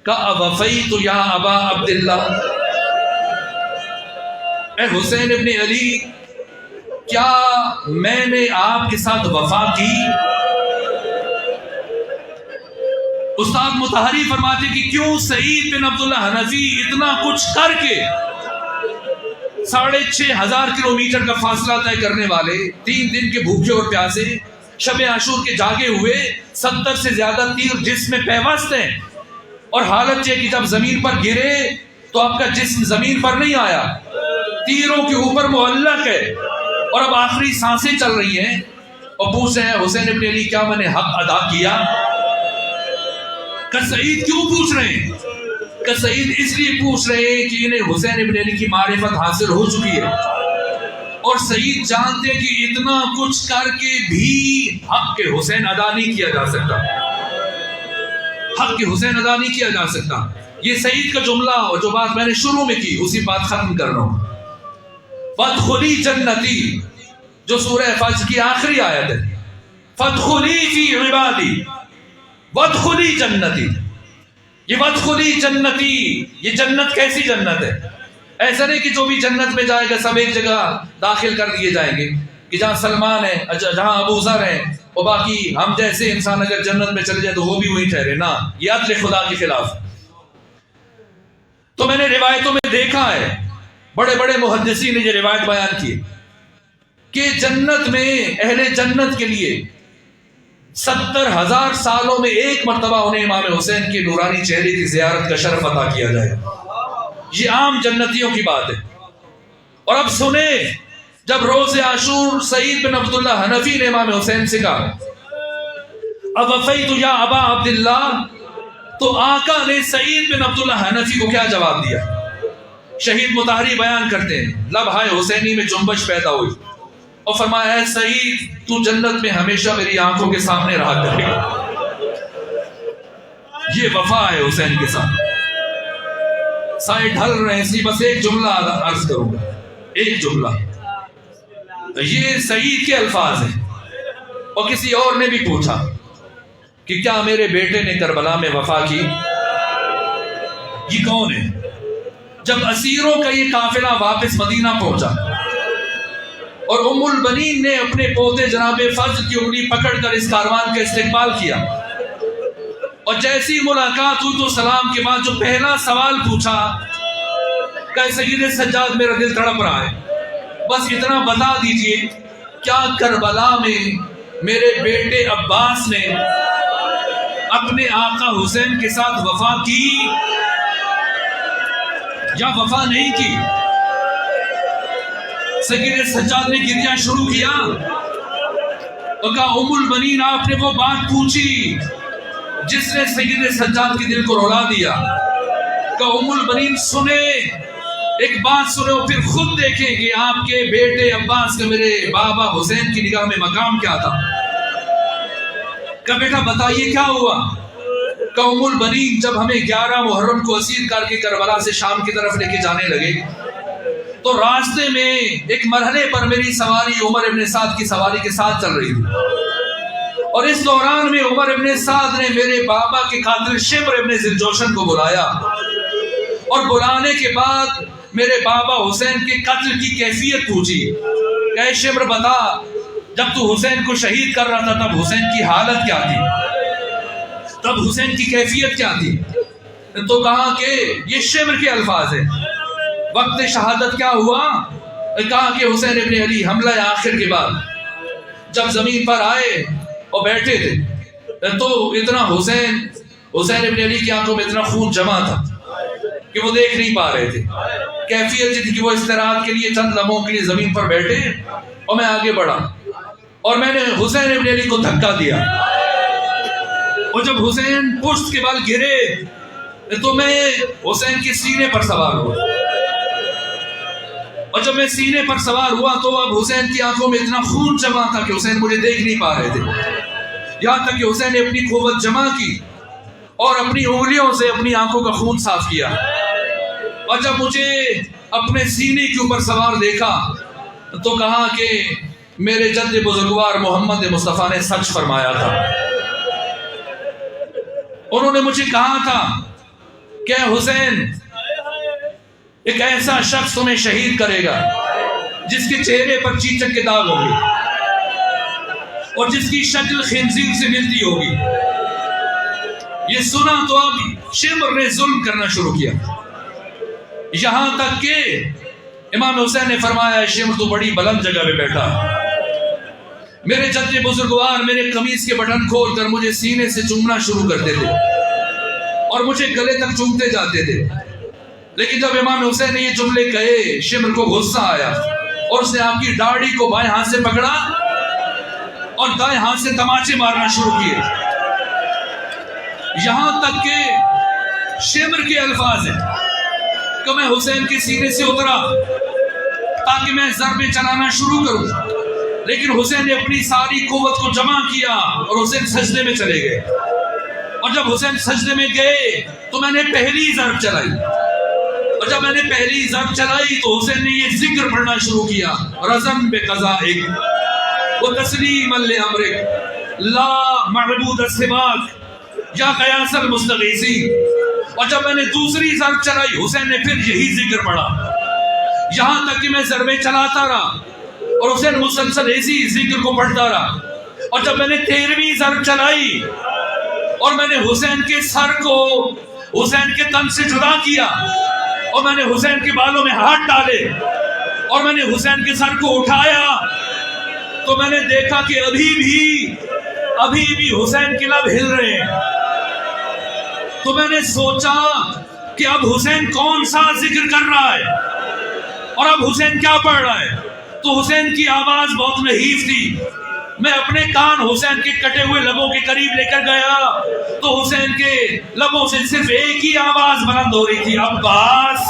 کہ اوفیت یا ابا عبداللہ، اے حسین ابن علی، کیا میں نے آپ کے ساتھ وفا کی؟ استاد مطہری فرماتے کہ کیوں سعید بن عبداللہ حنفی اتنا کچھ کر کے 6,500 کلومیٹر کا فاصلہ طے کرنے والے، 3 دن کے بھوکے اور پیاسے، شب عاشور کے جاگے ہوئے، 70 سے زیادہ تیر جسم میں پیوست ہیں، اور حالت یہ کہ جب زمین پر گرے تو آپ کا جسم زمین پر نہیں آیا، تیروں کے اوپر معلق ہے، اور اب آخری سانسیں چل رہی ہیں، اور پوچھ رہے ہیں حسین ابن علی کیا میں نے حق ادا کیا؟ کہ سعید کیوں پوچھ رہے ہیں؟ کہ سعید اس لیے پوچھ رہے ہیں کہ انہیں حسین ابن علی کی معرفت حاصل ہو چکی ہے، اور سعید جانتے ہیں کہ اتنا کچھ کر کے بھی حق کے حسین ادا نہیں کیا جا سکتا. یہ سعید کا جملہ اور جو بات میں نے شروع میں کی اسی بات ختم کر رہا ہوں. فادخلی جنتی، جو سورہ فجر کی آخری آیت ہے، فادخلی فی عبادی وادخلی جنتی. یہ وادخلی جنتی، یہ جنت کیسی جنت ہے؟ ایسا نہیں کہ جو بھی جنت میں جائے گا سب ایک جگہ داخل کر دیے جائیں گے کہ جہاں سلمان ہے، جہاں ابو ذر ہے، اور باقی ہم جیسے انسان اگر جنت میں چلے جائے تو وہ بھی وہی ٹھہرے. نہ، یہ عدل خدا کے خلاف. تو میں نے روایتوں میں دیکھا ہے، بڑے بڑے محدثین نے یہ روایت بیان کی کہ جنت میں اہل جنت کے لیے 70,000 سالوں میں ایک مرتبہ انہیں امام حسین کے نورانی چہرے کی زیارت کا شرف عطا کیا جائے. یہ عام جنتیوں کی بات ہے. اور اب سنیں، جب روز عاشور سعید بن عبداللہ حنفی نے امام حسین سے کہا اوفیت یا ابا عبداللہ، تو آقا نے سعید بن عبداللہ حنفی کو کیا جواب دیا؟ شہید مطہری بیان کرتے ہیں لبہائے حسینی میں جنبش پیدا ہوئی اور فرمایا ہے سعید تو جنت میں ہمیشہ میری آنکھوں کے سامنے رہا کرے گا۔ یہ وفا ہے حسین کے ساتھ۔ سائے ڈھل رہے ہیں، اسی بس ایک جملہ عرض کروں گا، ایک جملہ۔ یہ سعید کے الفاظ ہیں۔ اور کسی اور نے بھی پوچھا کہ کیا میرے بیٹے نے کربلا میں وفا کی؟ یہ کون ہے؟ جب اسیروں کا یہ قافلہ واپس مدینہ پہنچا اور ام البنین نے اپنے پوتے جناب فضل کی انگلی پکڑ کر اس کاروان کا استقبال کیا اور جیسی ملاقات ہوئی تو سلام کے بعد جو پہلا سوال پوچھا کہ سید سجاد میرا دل تڑپ رہا ہے، بس اتنا بتا دیجئے کیا کربلا میں میرے بیٹے عباس نے اپنے آقا حسین کے ساتھ وفا کی یا وفا نہیں کی؟ سید سجاد نے گریہ شروع کیا اور کہا ام البنین آپ نے وہ بات پوچھی جس نے سید سجاد کے دل کو رولا دیا۔ کہا ام البنین سنے، ایک بات سنے اور پھر خود دیکھیں کہ آپ کے بیٹے عباس کا میرے بابا حسین کی نگاہ میں مقام کیا تھا۔ کہا بیٹا بتائیے کیا ہوا؟ کہا ام البنین جب ہمیں 11 محرم کو اسیر کر کے کربلا سے شام کی طرف لے کے جانے لگے تو راستے میں ایک مرحلے پر میری سواری عمر ابن سعد کی سواری کے ساتھ چل رہی تھی اور اس دوران میں عمر ابن سعد نے میرے بابا کے قاتل شمر ابن ذوالجوشن کو بلایا اور بلانے کے بعد میرے بابا حسین کے قتل کی کیفیت پوچھی کہ اے شمر بتا جب تو حسین کو شہید کر رہا تھا تب حسین کی حالت کیا تھی، تب حسین کی کیفیت کیا تھی؟ تو کہا کہ یہ شمر کے الفاظ ہیں۔ وقت شہادت کیا ہوا؟ کہا کہ حسین ابن علی حملہ آخر کے بعد جب زمین پر آئے اور بیٹھے تھے تو اتنا حسین ابن علی کی آنکھوں میں اتنا خون جمع تھا کہ وہ دیکھ نہیں پا رہے تھے۔ کیفیت یہ تھی کہ وہ استراحت کے لیے چند لمحوں کے لیے زمین پر بیٹھے اور میں آگے بڑھا اور میں نے حسین ابن علی کو دھکا دیا اور جب حسین پشت کے بال گرے تو میں حسین کے سینے پر سوار ہوا اور جب میں سینے پر سوار ہوا تو اب حسین کی آنکھوں میں اتنا خون جمع تھا کہ حسین مجھے دیکھ نہیں پا رہے تھے، یہاں تک کہ حسین نے اپنی قوت جمع کی اور اپنی انگلیوں سے اپنی آنکھوں کا خون صاف کیا اور جب مجھے اپنے سینے کے اوپر سوار دیکھا تو کہا کہ میرے جد بزرگوار محمد مصطفیٰ نے سچ فرمایا تھا۔ انہوں نے مجھے کہا تھا کہ حسین ایک ایسا شخص تمہیں شہید کرے گا جس کے چہرے پر چیچک کے داغ ہوں گے اور جس کی شکل خنزیر سے ملتی ہوگی۔ یہ سنا تو اب شمر نے ظلم کرنا شروع کیا، یہاں تک کہ امام حسین نے فرمایا شمر تو بڑی بلند جگہ پہ بیٹھا، میرے جد بزرگوار میرے قمیص کے بٹن کھول کر مجھے سینے سے چومنا شروع کرتے تھے اور مجھے گلے تک چومتے جاتے تھے، لیکن جب امام حسین نے یہ جملے کہے شمر کو غصہ آیا اور اس نے آپ کی داڑھی کو بائیں ہاتھ سے پکڑا اور دائیں ہاتھ سے تماچے مارنا شروع کیے، یہاں تک کہ شمر کے الفاظ ہیں کہ میں حسین کے سینے سے اترا تاکہ میں ضربے چلانا شروع کروں، لیکن حسین نے اپنی ساری قوت کو جمع کیا اور حسین سجدے میں چلے گئے اور جب حسین سجدے میں گئے تو میں نے پہلی ضرب چلائی اور جب میں نے پہلی ضرب چلائی تو حسین نے یہ ذکر پڑھنا شروع کیا رضن بقضائک وتسلیما لامرک لا معبود سواک یا قیاس المستغیثین، اور جب میں نے دوسری ضرب چلائی حسین نے پھر یہی ذکر پڑھا، یہاں تک کہ میں ضربیں چلاتا رہا اور حسین مسلسل اسی ذکر کو پڑھتا رہا، اور جب میں نے 13ویں ضرب چلائی اور میں نے حسین کے سر کو حسین کے تن سے جدا کیا اور میں نے حسین کے بالوں میں ہاتھ ڈالے اور میں نے حسین کے سر کو اٹھایا تو میں نے دیکھا کہ ابھی بھی حسین کے لب ہل رہے ہیں، تو میں نے سوچا کہ اب حسین کون سا ذکر کر رہا ہے اور اب حسین کیا پڑھ رہا ہے، تو حسین کی آواز بہت نحیف تھی. میں اپنے کان حسین کے کٹے ہوئے لبوں کے قریب لے کر گیا تو حسین کے لبوں سے صرف ایک ہی آواز بلند ہو رہی تھی, عباس.